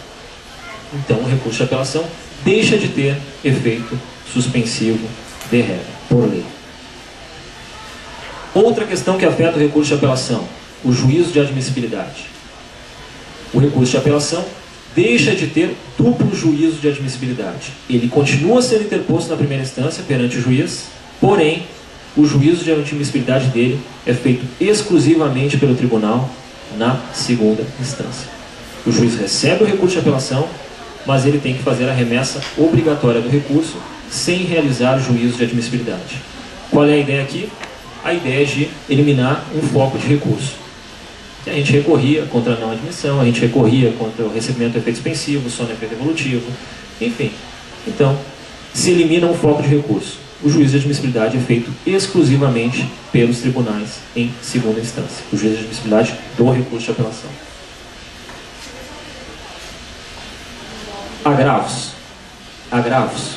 Então, o recurso de apelação deixa de ter efeito suspensivo de regra, por lei. Outra questão que afeta o recurso de apelação, o juízo de admissibilidade. O recurso de apelação deixa de ter duplo juízo de admissibilidade. Ele continua sendo interposto na primeira instância perante o juiz, porém, o juízo de admissibilidade dele é feito exclusivamente pelo tribunal na segunda instância. O juiz recebe o recurso de apelação, mas ele tem que fazer a remessa obrigatória do recurso sem realizar juízo de admissibilidade. Qual é a ideia aqui? A ideia é de eliminar um foco de recurso. A gente recorria contra a não admissão, a gente recorria contra o recebimento do efeito suspensivo, sono efeito evolutivo, enfim. Então, se elimina um foco de recurso. O juízo de admissibilidade é feito exclusivamente pelos tribunais em segunda instância. O juízo de admissibilidade do recurso de apelação. Agravos. Agravos.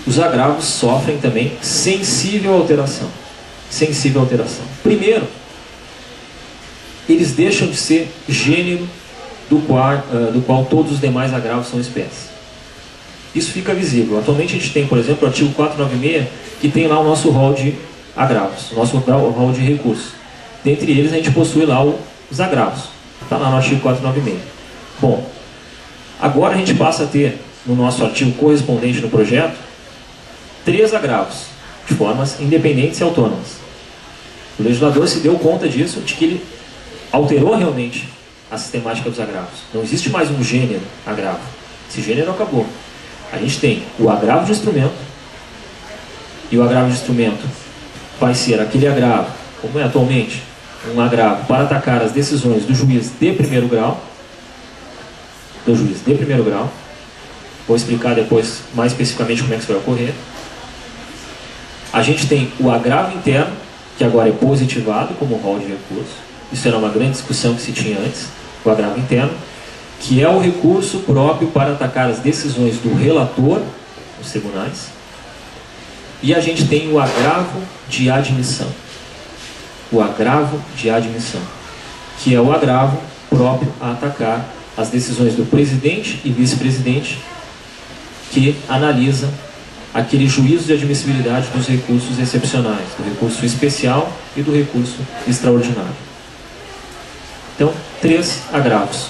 Os agravos sofrem também sensível alteração. Sensível alteração. Primeiro, eles deixam de ser gênero do qual todos os demais agravos são espécies. Isso fica visível. Atualmente a gente tem, por exemplo, o artigo 496, que tem lá o nosso rol de agravos, o nosso rol de recursos. Dentre eles a gente possui lá os agravos. Está lá no artigo 496. Bom, agora a gente passa a ter, no nosso artigo correspondente no projeto, 3 agravos, de formas independentes e autônomas. O legislador se deu conta disso, de que ele alterou realmente a sistemática dos agravos. Não existe mais um gênero agravo. Esse gênero acabou. A gente tem o agravo de instrumento, e o agravo de instrumento vai ser aquele agravo, como é atualmente, um agravo para atacar as decisões do juiz de primeiro grau, Vou explicar depois mais especificamente como é que isso vai ocorrer. A gente tem o agravo interno, que agora é positivado como rol de recurso. Isso era uma grande discussão que se tinha antes, o agravo interno, que é o recurso próprio para atacar as decisões do relator nos tribunais. E a gente tem o agravo de admissão. O agravo de admissão, que é o agravo próprio a atacar as decisões do presidente e vice-presidente, que analisa aquele juízo de admissibilidade dos recursos excepcionais, do recurso especial e do recurso extraordinário. Então, 3 agravos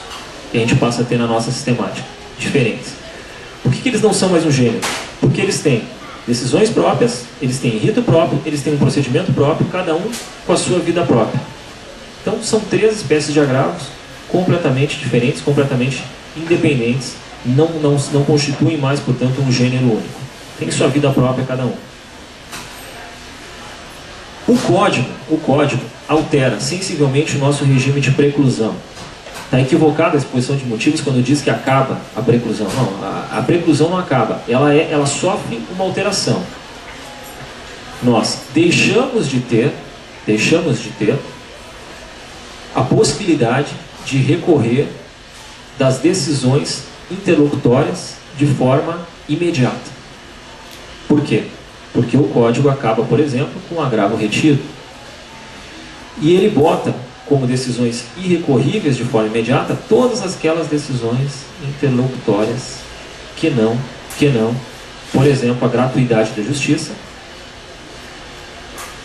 que a gente passa a ter na nossa sistemática, diferentes. Por que eles não são mais um gênero? Porque eles têm decisões próprias, eles têm rito próprio, eles têm um procedimento próprio, cada um com a sua vida própria. Então, são 3 espécies de agravos completamente diferentes, completamente independentes, não constituem mais, portanto, um gênero único. Tem sua vida própria cada um. O código altera sensivelmente o nosso regime de preclusão. Está equivocada a exposição de motivos quando diz que acaba a preclusão. Não, a preclusão não acaba, ela sofre uma alteração. Nós deixamos de ter a possibilidade de recorrer das decisões interlocutórias de forma imediata. Por quê? Porque o código acaba, por exemplo, com um agravo retido. E ele bota como decisões irrecorríveis de forma imediata todas aquelas decisões interlocutórias que não, por exemplo, a gratuidade da justiça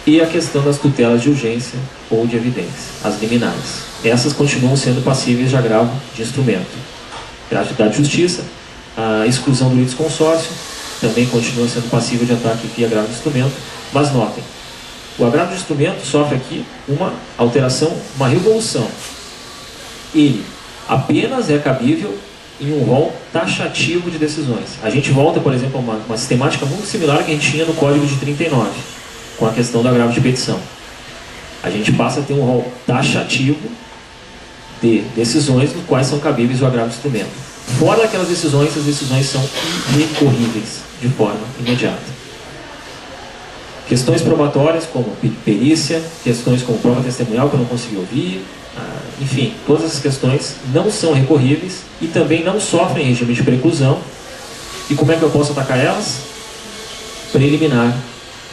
e a questão das tutelas de urgência ou de evidência, as liminares. Essas continuam sendo passíveis de agravo de instrumento. Gratuidade de justiça, a exclusão do litisconsórcio também continua sendo passível de ataque via agravo de instrumento, mas notem, o agravo de instrumento sofre aqui uma alteração, uma revolução. Ele apenas é cabível em um rol taxativo de decisões. A gente volta, por exemplo, a uma sistemática muito similar que a gente tinha no Código de 39, com a questão do agravo de petição. A gente passa a ter um rol taxativo de decisões no quais são cabíveis o agravo de instrumento. Fora daquelas decisões, as decisões são irrecorríveis de forma imediata. Questões probatórias como perícia, questões como prova testemunhal que eu não consegui ouvir, enfim, todas essas questões não são recorríveis e também não sofrem regime de preclusão. E como é que eu posso atacar elas? Preliminar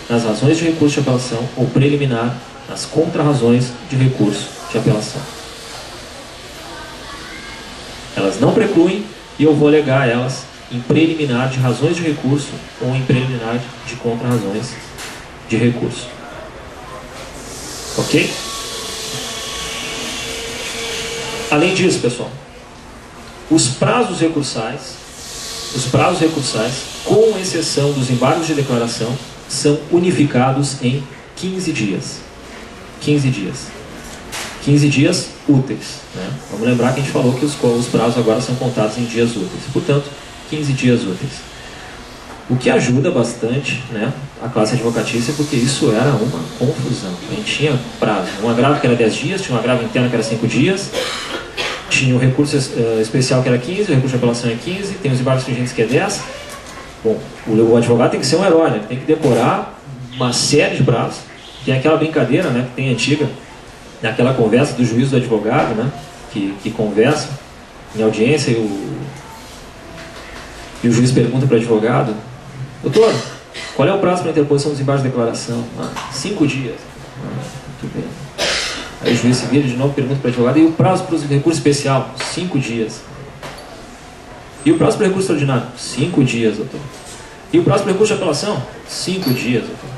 nas razões de recurso de apelação ou preliminar nas contrarrazões de recurso de apelação. Elas não precluem e eu vou alegar elas em preliminar de razões de recurso ou em preliminar de contrarrazões de recurso. Ok? Além disso, pessoal, os prazos recursais, com exceção dos embargos de declaração, são unificados em 15 dias. 15 dias. 15 dias úteis, né? Vamos lembrar que a gente falou que os prazos agora são contados em dias úteis. Portanto, 15 dias úteis. O que ajuda bastante, né, a classe advocatícia, porque isso era uma confusão. A gente tinha prazo. Um agravo que era 10 dias, tinha um agravo interno que era 5 dias, tinha o recurso especial que era 15, o recurso de apelação é 15, tem os embargos stringentes que é 10. Bom, o advogado tem que ser um herói, né? Ele tem que decorar uma série de prazos. Tem aquela brincadeira, né, que tem antiga, naquela conversa do juiz e do advogado, né, que conversa em audiência e o juiz pergunta para o advogado: doutor, qual é o prazo para a interposição dos embargos de declaração? 5 dias. Muito bem. Aí o juiz se vira de novo, pergunta para o advogado: e o prazo para o recurso especial? 5 dias. E o prazo para o recurso extraordinário? 5 dias, doutor. E o prazo para o recurso de apelação? 5 dias, doutor.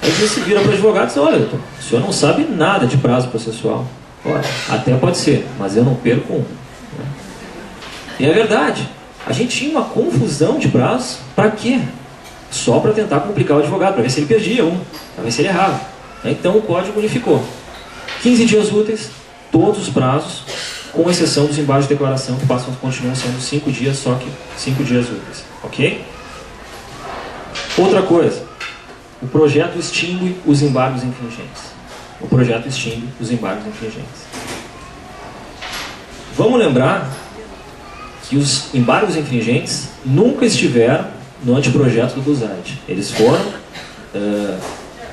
Aí o juiz se vira para o advogado e diz: olha, doutor, o senhor não sabe nada de prazo processual. Olha, até pode ser, mas eu não perco um. E é verdade. A gente tinha uma confusão de prazos. Para quê? Só para tentar complicar o advogado, para ver se ele perdia um, para ver se ele errava. Então o código unificou. 15 dias úteis, todos os prazos, com exceção dos embargos de declaração, que continuam sendo 5 dias, só que 5 dias úteis. Ok? Outra coisa, o projeto extingue os embargos infringentes. O projeto extingue os embargos infringentes. Vamos lembrar que os embargos infringentes nunca estiveram no anteprojeto do BUSAID. Eles foram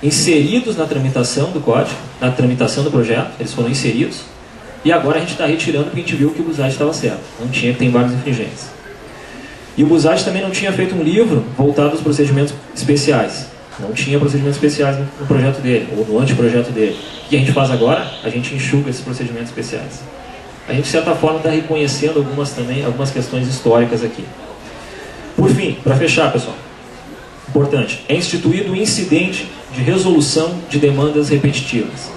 inseridos na tramitação do código, na tramitação do projeto, eles foram inseridos, e agora a gente está retirando porque a gente viu que o BUSAID estava certo. Não tinha que ter embargos infringentes. E o BUSAID também não tinha feito um livro voltado aos procedimentos especiais. Não tinha procedimentos especiais no projeto dele, ou no anteprojeto dele. O que a gente faz agora? A gente enxuga esses procedimentos especiais. A gente, de certa forma, está reconhecendo algumas questões históricas aqui. Por fim, para fechar, pessoal, importante, é instituído o incidente de resolução de demandas repetitivas.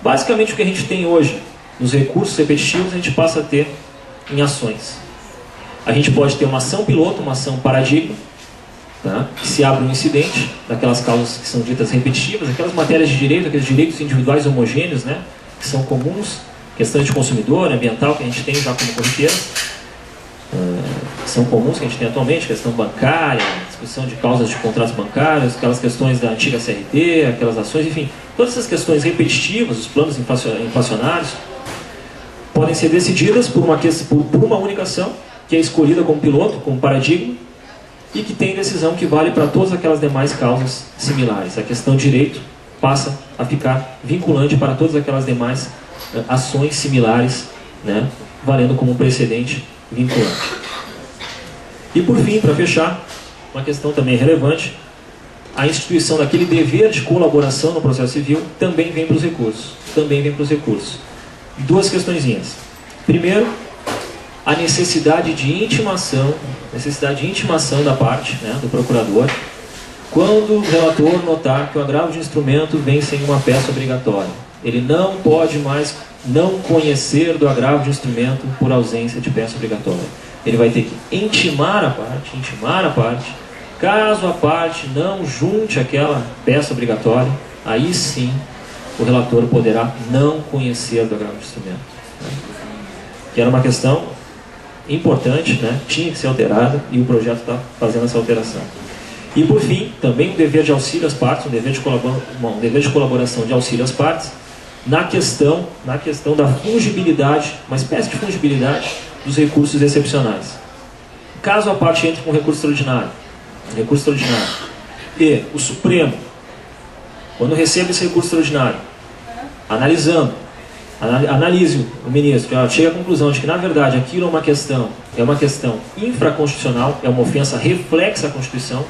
Basicamente, o que a gente tem hoje nos recursos repetitivos, a gente passa a ter em ações. A gente pode ter uma ação piloto, uma ação paradigma, tá? Que se abre um incidente daquelas causas que são ditas repetitivas, aquelas matérias de direito, aqueles direitos individuais homogêneos, né, que são comuns, questão de consumidor, ambiental, que a gente tem já como corriqueiras, são comuns que a gente tem atualmente, questão bancária, discussão de causas de contratos bancários, aquelas questões da antiga CRT, aquelas ações, enfim, todas essas questões repetitivas, os planos inflacionários, podem ser decididas por uma única ação, que é escolhida como piloto, como paradigma, e que tem decisão que vale para todas aquelas demais causas similares. A questão de direito passa a ficar vinculante para todas aquelas demais ações similares, né, valendo como um precedente vinculante. E por fim, para fechar, uma questão também relevante, a instituição daquele dever de colaboração no processo civil também vem para os recursos. Também vem para os recursos. Duas questõezinhas. Primeiro, a necessidade de intimação da parte, né, do procurador, quando o relator notar que o agravo de instrumento vem sem uma peça obrigatória. Ele não pode mais não conhecer do agravo de instrumento por ausência de peça obrigatória. Ele vai ter que intimar a parte. Caso a parte não junte aquela peça obrigatória, aí sim o relator poderá não conhecer do agravo de instrumento. Né? Que era uma questão importante, né? Tinha que ser alterada e o projeto está fazendo essa alteração. E por fim, também um dever de auxílio às partes, um dever de colaboração de auxílio às partes, na questão da fungibilidade, uma espécie de fungibilidade dos recursos excepcionais. Caso a parte entre com recurso extraordinário, e o Supremo, quando recebe esse recurso extraordinário, analise o ministro, chega à conclusão de que, na verdade, aquilo é uma questão infraconstitucional, é uma ofensa reflexa à Constituição,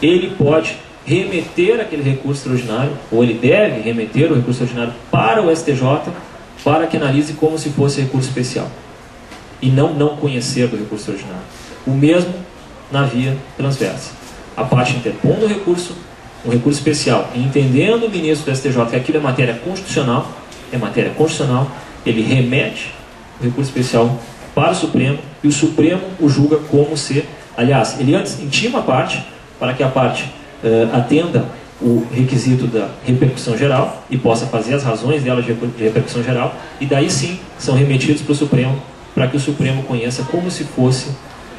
ele pode remeter aquele recurso extraordinário, ou ele deve remeter o recurso extraordinário para o STJ, para que analise como se fosse recurso especial, e não conhecer do recurso extraordinário. O mesmo na via transversa. A parte interpondo um recurso especial, e entendendo o ministro do STJ que aquilo é matéria constitucional, ele remete o recurso especial para o Supremo e o Supremo o julga como se... Aliás, ele antes intima a parte para que a parte atenda o requisito da repercussão geral e possa fazer as razões dela de repercussão geral, e daí sim são remetidos para o Supremo, para que o Supremo conheça como se fosse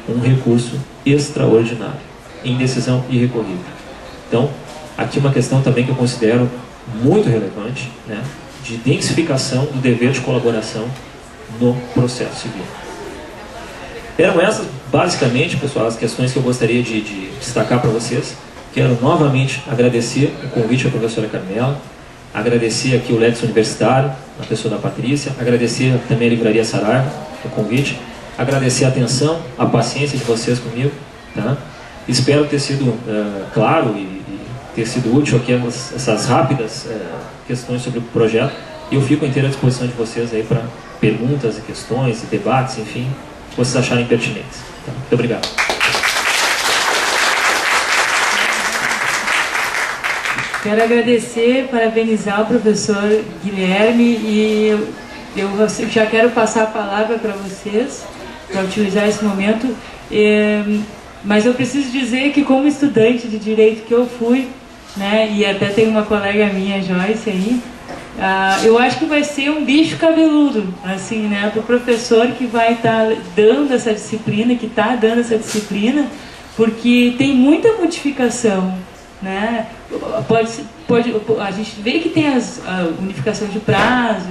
um recurso extraordinário, em decisão irrecorrível. Então, aqui uma questão também que eu considero muito relevante, né, de densificação do dever de colaboração no processo civil. Eram essas, basicamente, pessoal, as questões que eu gostaria de destacar para vocês. Quero novamente agradecer o convite à professora Carmela, agradecer aqui o Lex Universitário, na pessoa da Patrícia, agradecer também a Livraria Saraiva, o convite, agradecer a atenção, a paciência de vocês comigo, tá? Espero ter sido claro e ter sido útil aqui essas rápidas questões sobre o projeto, e eu fico inteira à disposição de vocês aí para perguntas e questões e debates, enfim, que vocês acharem pertinentes. Tá? Muito obrigado. Quero agradecer, parabenizar o professor Guilherme, e eu já quero passar a palavra para vocês, para utilizar esse momento, mas eu preciso dizer que, como estudante de Direito que eu fui, né, e até tem uma colega minha, Joyce, aí, eu acho que vai ser um bicho cabeludo, assim, né, para o professor que vai estar dando essa disciplina, que está dando essa disciplina, porque tem muita modificação, né? A gente vê que tem a unificação de prazo,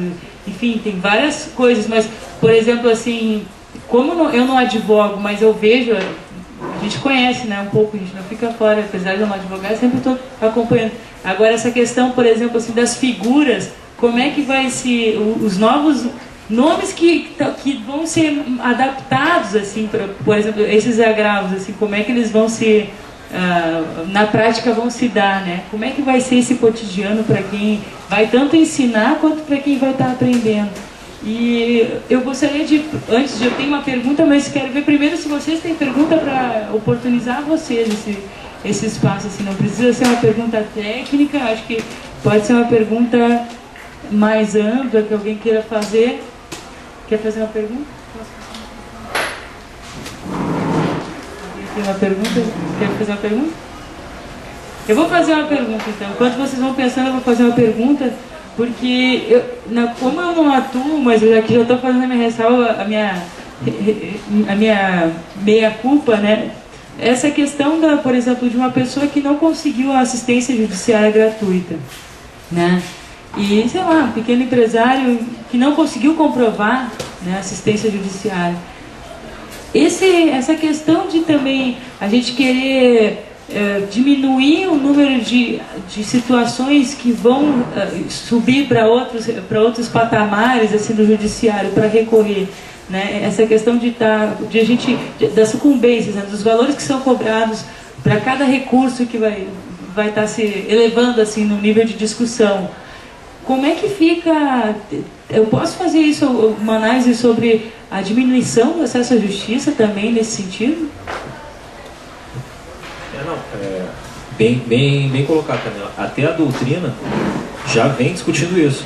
enfim, tem várias coisas, mas, por exemplo, assim, como eu não advogo, mas eu vejo, a gente conhece, né, um pouco, a gente não fica fora, apesar de eu não advogar, sempre estou acompanhando. Agora, essa questão, por exemplo, assim, das figuras, como é que vai se... os novos nomes que vão ser adaptados, assim, por exemplo, esses agravos, assim, como é que eles vão se... na prática vão se dar, né? Como é que vai ser esse cotidiano para quem vai tanto ensinar quanto para quem vai estar aprendendo? E eu gostaria de... Antes, eu tenho uma pergunta, mas quero ver primeiro se vocês têm pergunta para oportunizar vocês esse espaço, assim, não precisa ser uma pergunta técnica, acho que pode ser uma pergunta mais ampla, que alguém queira fazer. Quer fazer uma pergunta? Alguém tem uma pergunta? Quer fazer uma pergunta? Eu vou fazer uma pergunta, então. Enquanto vocês vão pensando, eu vou fazer uma pergunta, porque como eu não atuo, mas eu aqui já estou fazendo a minha ressalva, a minha meia-culpa, né? Essa questão, por exemplo, de uma pessoa que não conseguiu a assistência judiciária gratuita, né? E, sei lá, um pequeno empresário que não conseguiu comprovar, né, assistência judiciária. Essa questão de também a gente querer diminuir o número de situações que vão subir para outros patamares, assim, do judiciário para recorrer, né? Essa questão das sucumbências, né, dos valores que são cobrados para cada recurso que vai estar se elevando, assim, no nível de discussão. Como é que fica... Eu posso fazer isso, uma análise sobre a diminuição do acesso à justiça também nesse sentido? Bem colocado, Camila. Até a doutrina já vem discutindo isso.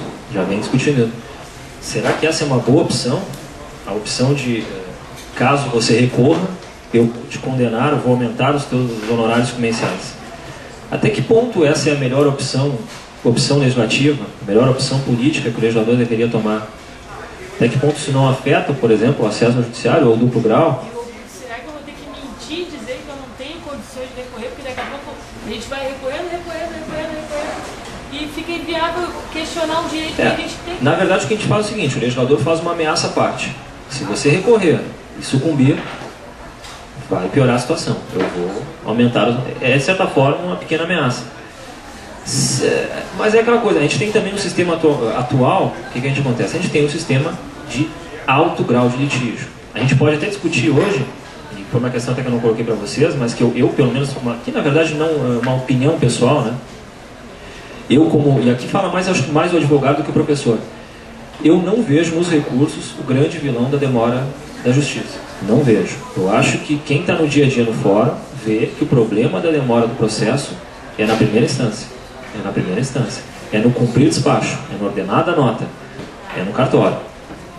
Será que essa é uma boa opção? A opção de, caso você recorra, eu te condenar, eu vou aumentar os teus honorários comerciais. Até que ponto essa é a melhor opção legislativa, a melhor opção política que o legislador deveria tomar? Até que ponto isso não afeta, por exemplo, o acesso ao judiciário ou o duplo grau? Será que eu vou ter que mentir, dizer que eu não tenho condições de recorrer, porque daqui a pouco a gente vai recorrendo, e fica inviável questionar um direito que a gente tem? Na verdade, o que a gente faz é o seguinte: o legislador faz uma ameaça à parte. Se você recorrer e sucumbir, vai piorar a situação. Eu vou aumentar... É, de certa forma, uma pequena ameaça. Mas é aquela coisa, a gente tem também um sistema atual. O que a gente acontece? A gente tem um sistema de alto grau de litígio. A gente pode até discutir hoje, e foi uma questão até que eu não coloquei para vocês, mas que eu pelo menos, que na verdade não é uma opinião pessoal, né? E aqui fala acho que mais o advogado do que o professor, eu não vejo nos recursos o grande vilão da demora da justiça. Não vejo. Eu acho que quem está no dia a dia no fórum vê que o problema da demora do processo é na primeira instância. É no cumprir despacho, é no ordenar da nota, é no cartório.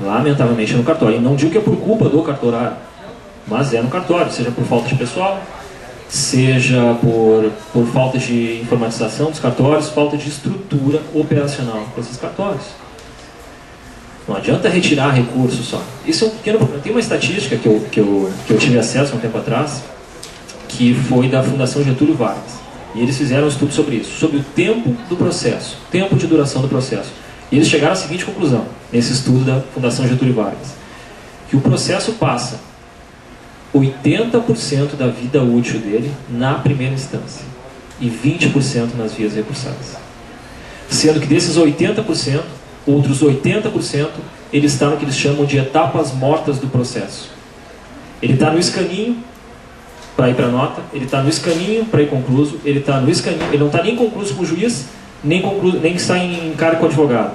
Lamentavelmente é no cartório. E não digo que é por culpa do cartorário, mas é no cartório, seja por falta de pessoal, seja por falta de informatização dos cartórios, falta de estrutura operacional para esses cartórios. Não adianta retirar recursos só. Isso é um pequeno problema. Tem uma estatística que eu tive acesso há um tempo atrás, que foi da Fundação Getúlio Vargas. E eles fizeram um estudo sobre isso, sobre o tempo do processo, tempo de duração do processo. E eles chegaram à seguinte conclusão, nesse estudo da Fundação Getúlio Vargas, que o processo passa 80% da vida útil dele na primeira instância e 20% nas vias recursadas. Sendo que desses 80%, outros 80%, ele está no que eles chamam de etapas mortas do processo. Ele está no escaninho para ir para a nota, ele está no escaninho para ir concluso, ele está no escaninho, ele não está nem concluso com o juiz, nem está em encargo com o advogado,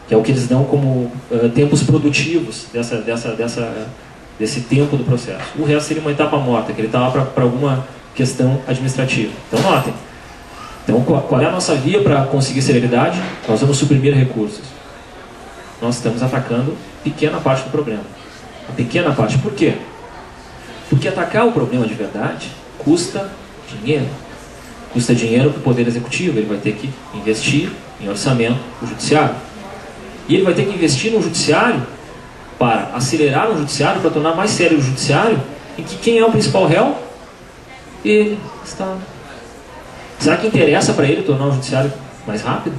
que é o que eles dão como tempos produtivos desse tempo do processo. O resto seria uma etapa morta, que ele está lá para alguma questão administrativa. Então notem. Então qual é a nossa via para conseguir celeridade? Nós vamos suprimir recursos. Nós estamos atacando pequena parte do problema. A pequena parte. Por quê? Porque atacar o problema de verdade custa dinheiro. Custa dinheiro para o Poder Executivo. Ele vai ter que investir em orçamento do Judiciário. E ele vai ter que investir no Judiciário para acelerar o Judiciário, para tornar mais sério o Judiciário, em que quem é o principal réu? Ele, Estado. Será que interessa para ele tornar o Judiciário mais rápido?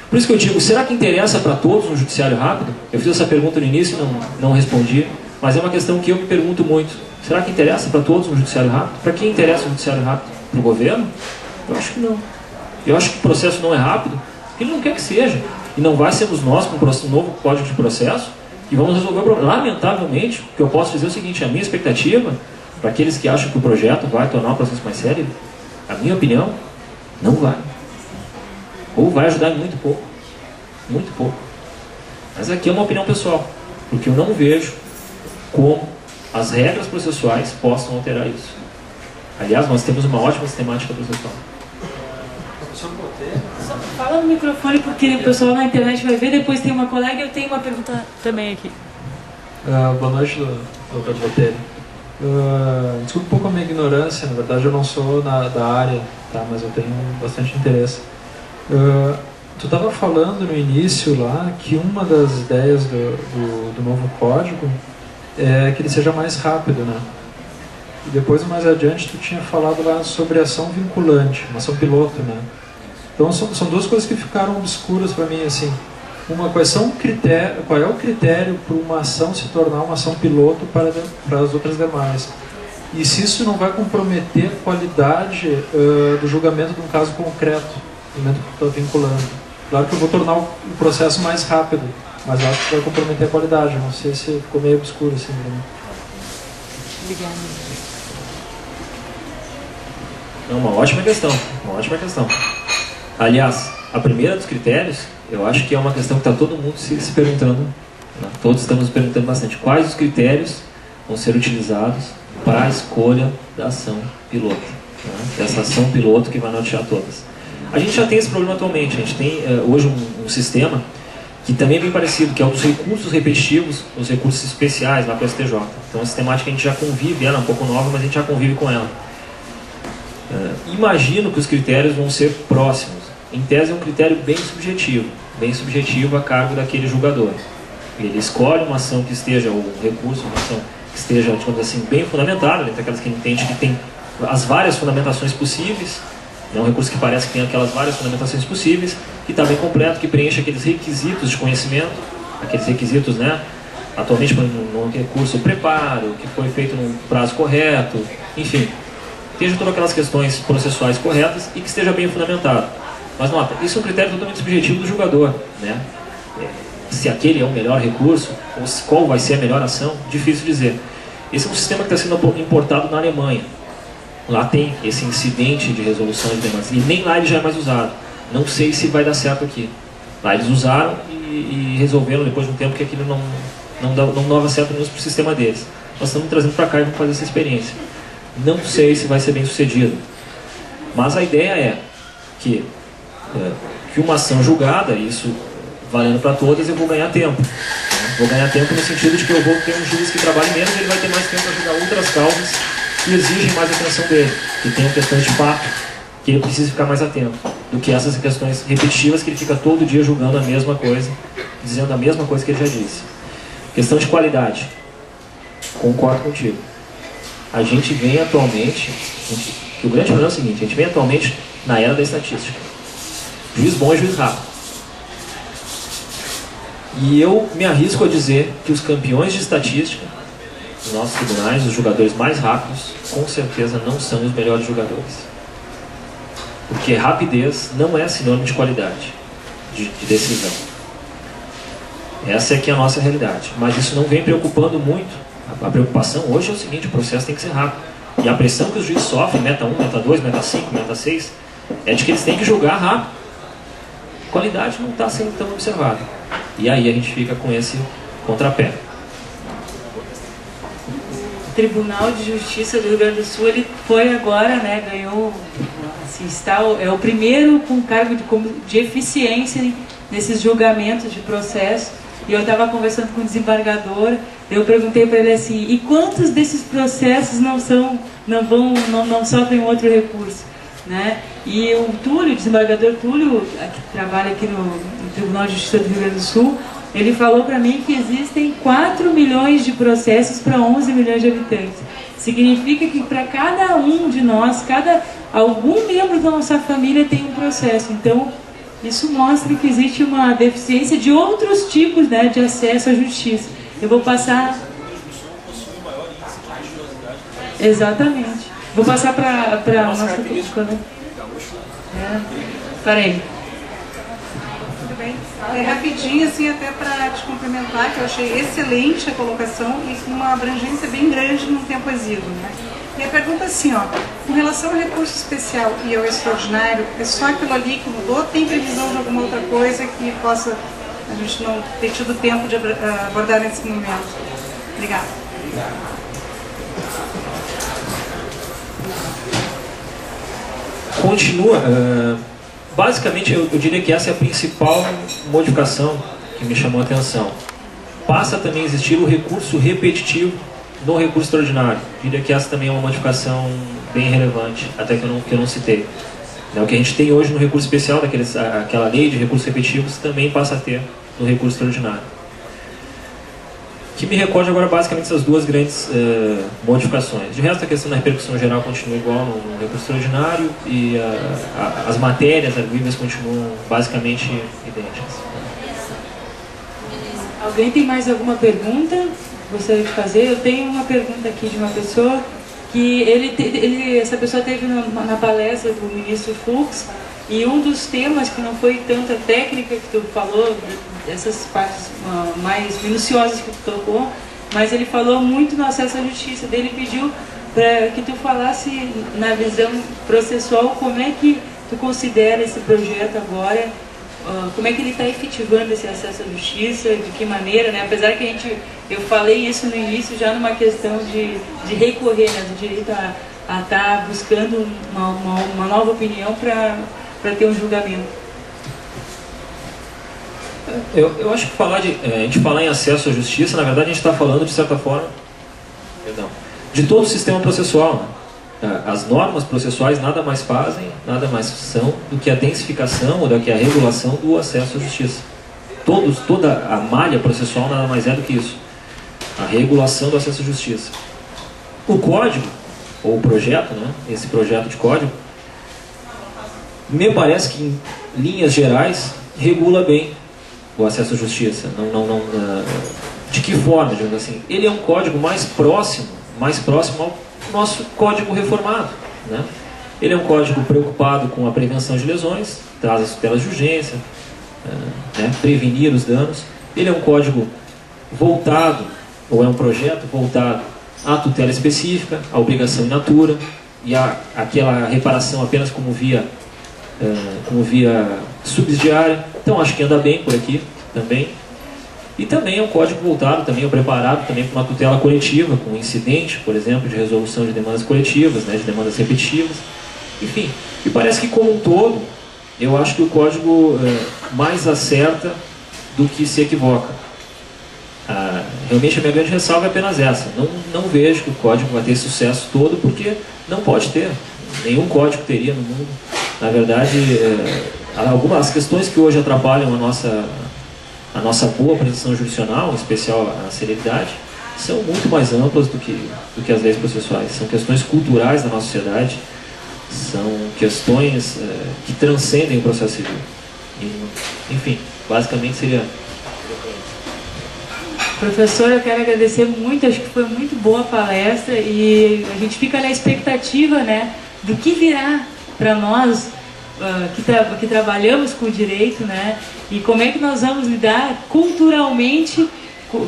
Por isso que eu digo, será que interessa para todos um Judiciário rápido? Eu fiz essa pergunta no início e não respondi. Mas é uma questão que eu me pergunto muito. Será que interessa para todos um judiciário rápido? Para quem interessa um judiciário rápido? Para o governo? Eu acho que não. Eu acho que o processo não é rápido, porque ele não quer que seja. E não vai sermos nós, com um novo código de processo, que vamos resolver o problema. Lamentavelmente, o que eu posso dizer é o seguinte, a minha expectativa, para aqueles que acham que o projeto vai tornar o processo mais sério, a minha opinião, não vai. Ou vai ajudar em muito pouco. Muito pouco. Mas aqui é uma opinião pessoal, porque eu não vejo como as regras processuais possam alterar isso. Aliás, nós temos uma ótima sistemática processual. Só fala no microfone porque o pessoal na internet vai ver, depois tem uma colega e eu tenho uma pergunta também aqui. Boa noite, doutor Botelho. Desculpa um pouco a minha ignorância, na verdade eu não sou da área, tá? Mas eu tenho bastante interesse. Tu estava falando no início lá que uma das ideias do novo código é que ele seja mais rápido, né? E depois, mais adiante, tu tinha falado lá sobre ação vinculante, uma ação piloto, né? Então, são duas coisas que ficaram obscuras para mim, assim. Uma, qual é o critério para uma ação se tornar uma ação piloto para as outras demais? E se isso não vai comprometer a qualidade do julgamento de um caso concreto, no momento que tu está vinculando. Claro que eu vou tornar o processo mais rápido, mas acho que vai comprometer a qualidade. Não sei se ficou meio obscuro assim. Né? Obrigada. É uma ótima questão, uma ótima questão. Aliás, a primeira dos critérios, eu acho que é uma questão que está todo mundo se perguntando, né? Todos estamos perguntando bastante. Quais os critérios vão ser utilizados para a escolha da ação piloto? Né? Dessa ação piloto que vai nortear todas. A gente já tem esse problema atualmente. A gente tem hoje um sistema que também é bem parecido, que é o dos recursos repetitivos, os recursos especiais lá para o STJ. Então a sistemática a gente já convive, ela é um pouco nova, mas a gente já convive com ela. Imagino que os critérios vão ser próximos. Em tese é um critério bem subjetivo a cargo daquele julgador. Ele escolhe uma ação que esteja, ou um recurso, uma ação que esteja, digamos assim, bem fundamentada, entre aquelas que ele entende que tem as várias fundamentações possíveis. É um recurso que parece que tem aquelas várias fundamentações possíveis, que está bem completo, que preenche aqueles requisitos de conhecimento, aqueles requisitos, né? Atualmente, no recurso, preparo, que foi feito no prazo correto, enfim, esteja todas aquelas questões processuais corretas e que esteja bem fundamentado. Mas nota, isso é um critério totalmente subjetivo do julgador, né? Se aquele é o melhor recurso, ou qual vai ser a melhor ação, difícil dizer. Esse é um sistema que está sendo importado na Alemanha. Lá tem esse incidente de resolução de demandas, e nem lá ele já é mais usado. Não sei se vai dar certo aqui. Lá eles usaram e resolveram depois de um tempo que aquilo não dava certo mesmo para o sistema deles. Nós estamos trazendo para cá e vamos fazer essa experiência. Não sei se vai ser bem sucedido. Mas a ideia é que uma ação julgada, isso valendo para todas, eu vou ganhar tempo. Vou ganhar tempo no sentido de que eu vou ter um juiz que trabalhe menos e ele vai ter mais tempo para julgar outras causas que exigem mais atenção dele, que tem questões de fato, que ele precisa ficar mais atento, do que essas questões repetitivas que ele fica todo dia julgando a mesma coisa, dizendo a mesma coisa que ele já disse. Questão de qualidade. Concordo contigo. A gente vem atualmente, o grande problema é o seguinte, a gente vem atualmente na era da estatística. Juiz bom é juiz rápido. E eu me arrisco a dizer que os campeões de estatística, os nossos tribunais, os jogadores mais rápidos, com certeza não são os melhores jogadores. Porque rapidez não é sinônimo de qualidade, de decisão. Essa é que é a nossa realidade. Mas isso não vem preocupando muito. A preocupação hoje é o seguinte, o processo tem que ser rápido. E a pressão que os juízes sofrem, meta 1, meta 2, meta 5, meta 6, é de que eles têm que julgar rápido. A qualidade não está sendo tão observada. E aí a gente fica com esse contrapé. O Tribunal de Justiça do Rio Grande do Sul, ele foi agora, né, ganhou, assim, é o primeiro com cargo de eficiência nesses julgamentos de processo. E eu estava conversando com o desembargador, eu perguntei para ele assim, e quantos desses processos não sofrem outro recurso? Né? E o Túlio, o desembargador Túlio, que trabalha aqui no Tribunal de Justiça do Rio Grande do Sul, ele falou para mim que existem 4 milhões de processos para 11 milhões de habitantes. Significa que para cada um de nós, algum membro da nossa família tem um processo. Então, isso mostra que existe uma deficiência de outros tipos, né, de acesso à justiça. Eu vou passar... Exatamente. Vou passar para a nossa política, né? Parei. Tudo bem. Rapidinho, assim, até para te complementar, que eu achei excelente a colocação e com uma abrangência bem grande num tempo exíguo, né? E a pergunta é assim, ó, com relação ao recurso especial e ao extraordinário, é só aquilo ali que mudou? Tem previsão de alguma outra coisa que possa a gente não ter tido tempo de abordar nesse momento? Obrigada. Continua. Basicamente, eu diria que essa é a principal modificação que me chamou a atenção. Passa também a existir o recurso repetitivo no recurso extraordinário. Eu diria que essa também é uma modificação bem relevante, até que eu não citei. O que a gente tem hoje no recurso especial, aquela lei de recursos repetitivos, também passa a ter no recurso extraordinário. Que me recorde agora basicamente essas duas grandes modificações. De resto, a questão da repercussão geral continua igual no recurso extraordinário e as matérias arguíveis continuam basicamente idênticas. Alguém tem mais alguma pergunta? Gostaria de fazer? Eu tenho uma pergunta aqui de uma pessoa que essa pessoa teve na palestra do ministro Fux, e um dos temas que não foi tanta técnica que tu falou, essas partes mais minuciosas que tu tocou, mas ele falou muito no acesso à justiça. Ele pediu para que tu falasse na visão processual como é que tu considera esse projeto agora, como é que ele está efetivando esse acesso à justiça, de que maneira, né? Apesar que eu falei isso no início já numa questão de recorrer, né, do direito a estar buscando uma nova opinião para ter um julgamento. Eu acho que a gente falar em acesso à justiça, na verdade a gente está falando de certa forma, de todo o sistema processual, né? As normas processuais nada mais fazem, nada mais são do que a densificação ou do que a regulação do acesso à justiça. Toda a malha processual nada mais é do que isso, a regulação do acesso à justiça. O código, ou o projeto, né? Esse projeto de código, me parece que em linhas gerais regula bem o acesso à justiça. De que forma, digamos assim? Ele é um código mais próximo ao nosso código reformado, né? Ele é um código preocupado com a prevenção de lesões, traz as tutelas de urgência, né? Prevenir os danos. Ele é um código voltado, ou é um projeto voltado à tutela específica, à obrigação in natura e aquela reparação apenas como via subsidiária. Então acho que anda bem por aqui também. E também é um código voltado, também é preparado também para uma tutela coletiva, com incidente, por exemplo, de resolução de demandas coletivas, né, de demandas repetitivas. Enfim, e parece que como um todo, eu acho que o código mais acerta do que se equivoca. Realmente a minha grande ressalva é apenas essa. Não vejo que o código vai ter esse sucesso todo, porque não pode ter. Nenhum código teria no mundo. Na verdade, algumas questões que hoje atrapalham a nossa boa apresentação jurisdicional, em especial a celeridade, são muito mais amplas do que as leis processuais. São questões culturais da nossa sociedade, são questões que transcendem o processo civil. Enfim, basicamente seria... Professor, eu quero agradecer muito, acho que foi muito boa a palestra e a gente fica na expectativa, né, do que virá para nós que trabalhamos com o direito, né, e como é que nós vamos lidar culturalmente com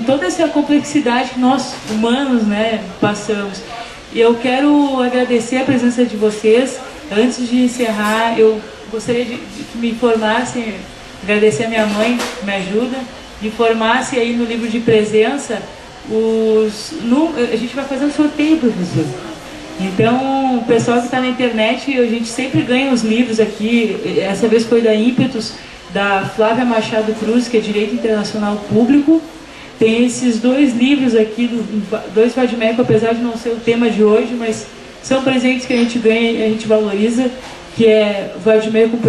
toda essa complexidade que nós humanos, né, passamos. E eu quero agradecer a presença de vocês. Antes de encerrar, eu gostaria de que me informassem, agradecer a minha mãe que me ajuda, me informasse aí no livro de presença a gente vai fazer um sorteio, professor. Então, o pessoal que está na internet, a gente sempre ganha os livros aqui. Essa vez foi da Ímpetus, da Flávia Machado Cruz, que é Direito Internacional Público. Tem esses 2 livros aqui, 2 vade-mecum, apesar de não ser o tema de hoje, mas são presentes que a gente ganha e a gente valoriza, que é vade-mecum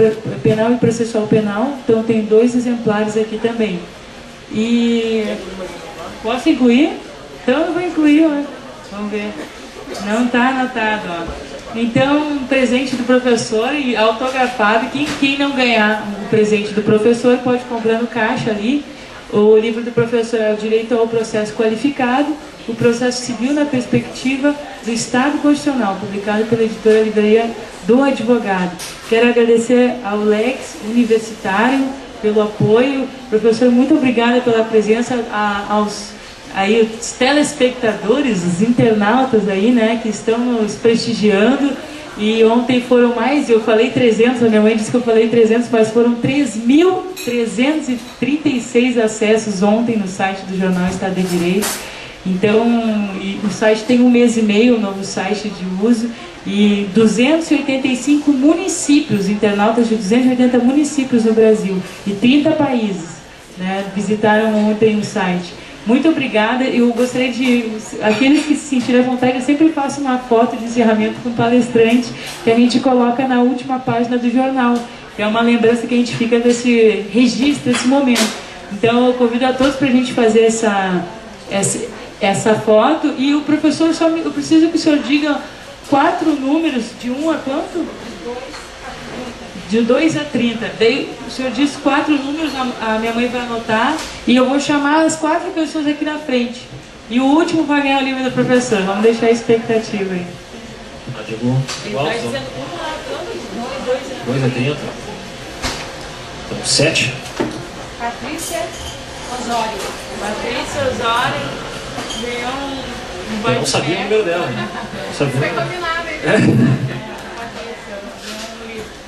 penal e processual penal. Então tem 2 exemplares aqui também. E posso incluir? Então eu vou incluir, ó. Vamos ver. Não está anotado, ó. Então, presente do professor e autografado. Quem não ganhar o presente do professor pode comprar no caixa ali. O livro do professor é o Direito ao Processo Qualificado, o Processo Civil na Perspectiva do Estado Constitucional, publicado pela editora Livraria do Advogado. Quero agradecer ao Lex Universitário pelo apoio. Professor, muito obrigada pela presença, aos os telespectadores, os internautas aí, né, que estão nos prestigiando. E ontem foram mais, eu falei 300, a minha mãe disse que eu falei 300, mas foram 3.336 acessos ontem no site do Jornal Estado de Direito. Então, o site tem 1 mês e meio, o novo site de uso, e 285 municípios, internautas de 280 municípios no Brasil, e 30 países, né, visitaram ontem o site. Muito obrigada. Eu gostaria de... Aqueles que se sentirem à vontade, eu sempre faço uma foto de encerramento com o palestrante, que a gente coloca na última página do jornal. Que é uma lembrança que a gente fica desse registro, desse momento. Então, eu convido a todos para a gente fazer essa foto. E o professor, eu preciso que o senhor diga 4 números, de 1 a quanto? De 2 a 30. Daí o senhor disse 4 números, a minha mãe vai anotar, e eu vou chamar as 4 pessoas aqui na frente. E o último vai ganhar o livro do professor. Vamos deixar a expectativa aí. Ele vai dizendo 2 a 30. Então, 7. Patrícia Osório. Patrícia Osório ganhou um Eu não sabia o número dela. Não sabia. Foi combinado, hein?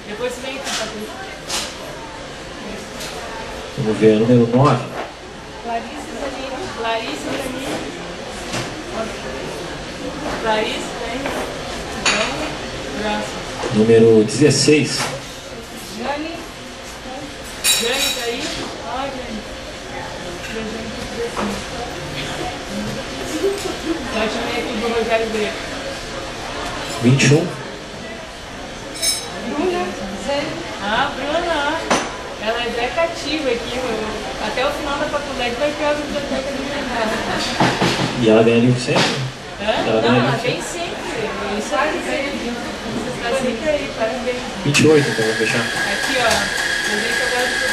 Depois você vem com a Patrícia. Vamos ver, número 9. Larissa Zanini. Larissa Zanini. Larissa Zanini. Graças. Número 16. Jane. Jane tá aí? Ó, Jane. Já chamei aqui do Rogério Greco. 21. Ah, Bruna, ela é bem cativa aqui, até o final da faculdade vai ter a biblioteca do mercado. E ela ganha livro sempre? Ela vem sempre. Isso aí, tá sempre aí, parabéns. 28, então vou fechar. Aqui, ó. Presente agora do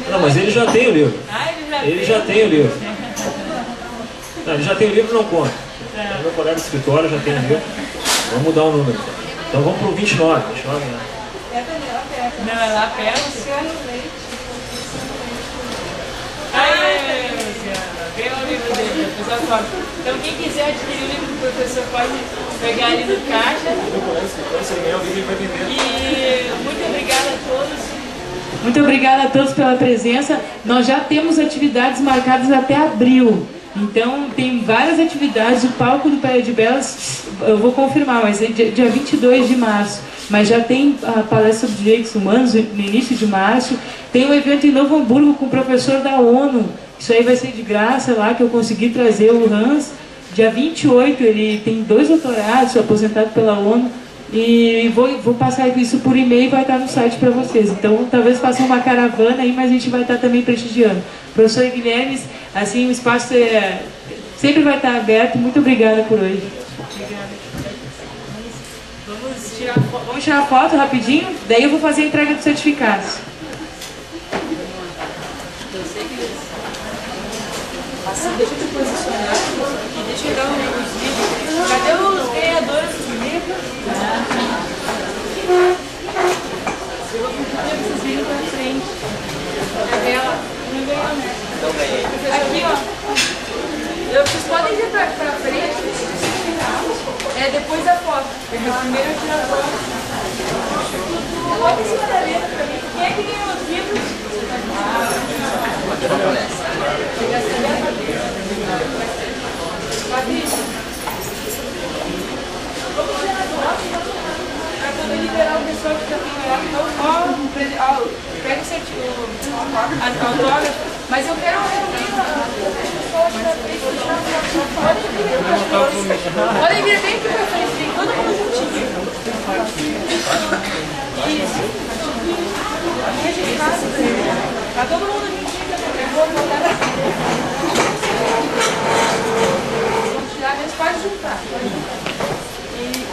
Não, mas ele já tem o livro. Ah, ele já tem o livro. Não, ele já tem o livro, não conta. O meu colega do escritório já tem o livro. Vamos mudar o número. Então vamos para o 29. 29, né? Não, é lá perto. Aê, ganhou o livro dele. Então quem quiser adquirir o livro do professor pode pegar ali no caixa. E muito obrigada a todos. Muito obrigada a todos pela presença. Nós já temos atividades marcadas até abril. Então, tem várias atividades. O palco do Praia de Belas, eu vou confirmar, mas é dia 22 de março. Mas já tem a palestra sobre direitos humanos no início de março. Tem um evento em Novo Hamburgo com o professor da ONU. Isso aí vai ser de graça lá, que eu consegui trazer o Hans. Dia 28, ele tem 2 doutorados, aposentado pela ONU. E vou passar isso por e-mail e vai estar no site para vocês. Então, talvez façam uma caravana aí, mas a gente vai estar também prestigiando. Professor Guilherme, assim, o espaço sempre vai estar aberto. Muito obrigada por hoje. Obrigada. Vamos tirar a foto rapidinho, daí eu vou fazer a entrega dos certificados. Assim, deixa eu te posicionar aqui, deixa eu dar os vídeos. Cadê os ganhadores dos livros? Eu vou pedir para vocês virem para frente. Cadê ela? Não ganhou, né? Não ganhei. Aqui, ó. Vocês podem vir para frente. Depois da foto. Primeiro eu tiro a foto. Coloca em cima da mesa para mim. Quem é que ganhou os livros? Vamos tirar a foto para poder liberar o pessoal que já tem ganhado. Então, pega o autógrafo. Mas eu quero reunir podem vir bem aqui para frente, vem todo mundo juntinho. Isso. Registrado. Tá todo mundo juntinho. Eu vou botar aqui. Vamos tirar, a gente pode juntar.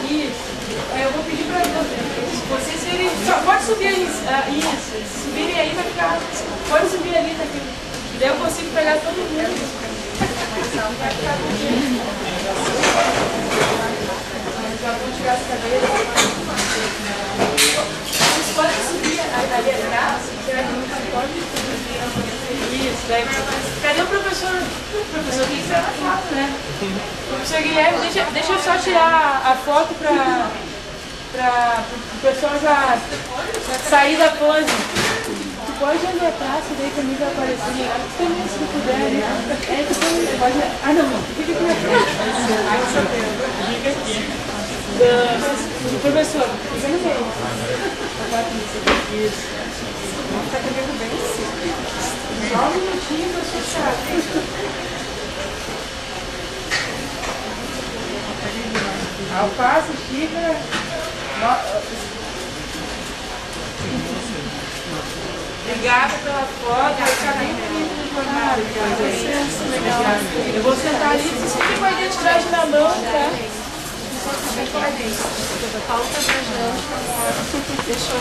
Isso. Eu vou pedir para vocês serem. Pode subir aí. Isso. Se subirem aí vai ficar. Pode subir ali daqui. Daí eu consigo pegar todo mundo. Vai ficar com gente. Já vou tirar as cadeiras. Vocês podem subir ali atrás, se quiser, pode subir. Isso, daí. Cadê o professor? O professor tem que ser na foto, né? Professor Guilherme, deixa eu só tirar a foto para o pessoal já sair da pose. Tu pode andar atrás, daí também vai aparecer melhor. Também, se puder, né? Tu também pode. Não. Fica aqui na frente. Fica aqui. Professor, fica no meio. Isso. Tá pegando bem assim. Só um minutinho para fechar. Alface, xícara. Obrigada pela foto, eu acabei de informar. Eu vou sentar ali, vocês fiquem com a identidade na mão, tá? Paulo tá viajando. Deixa eu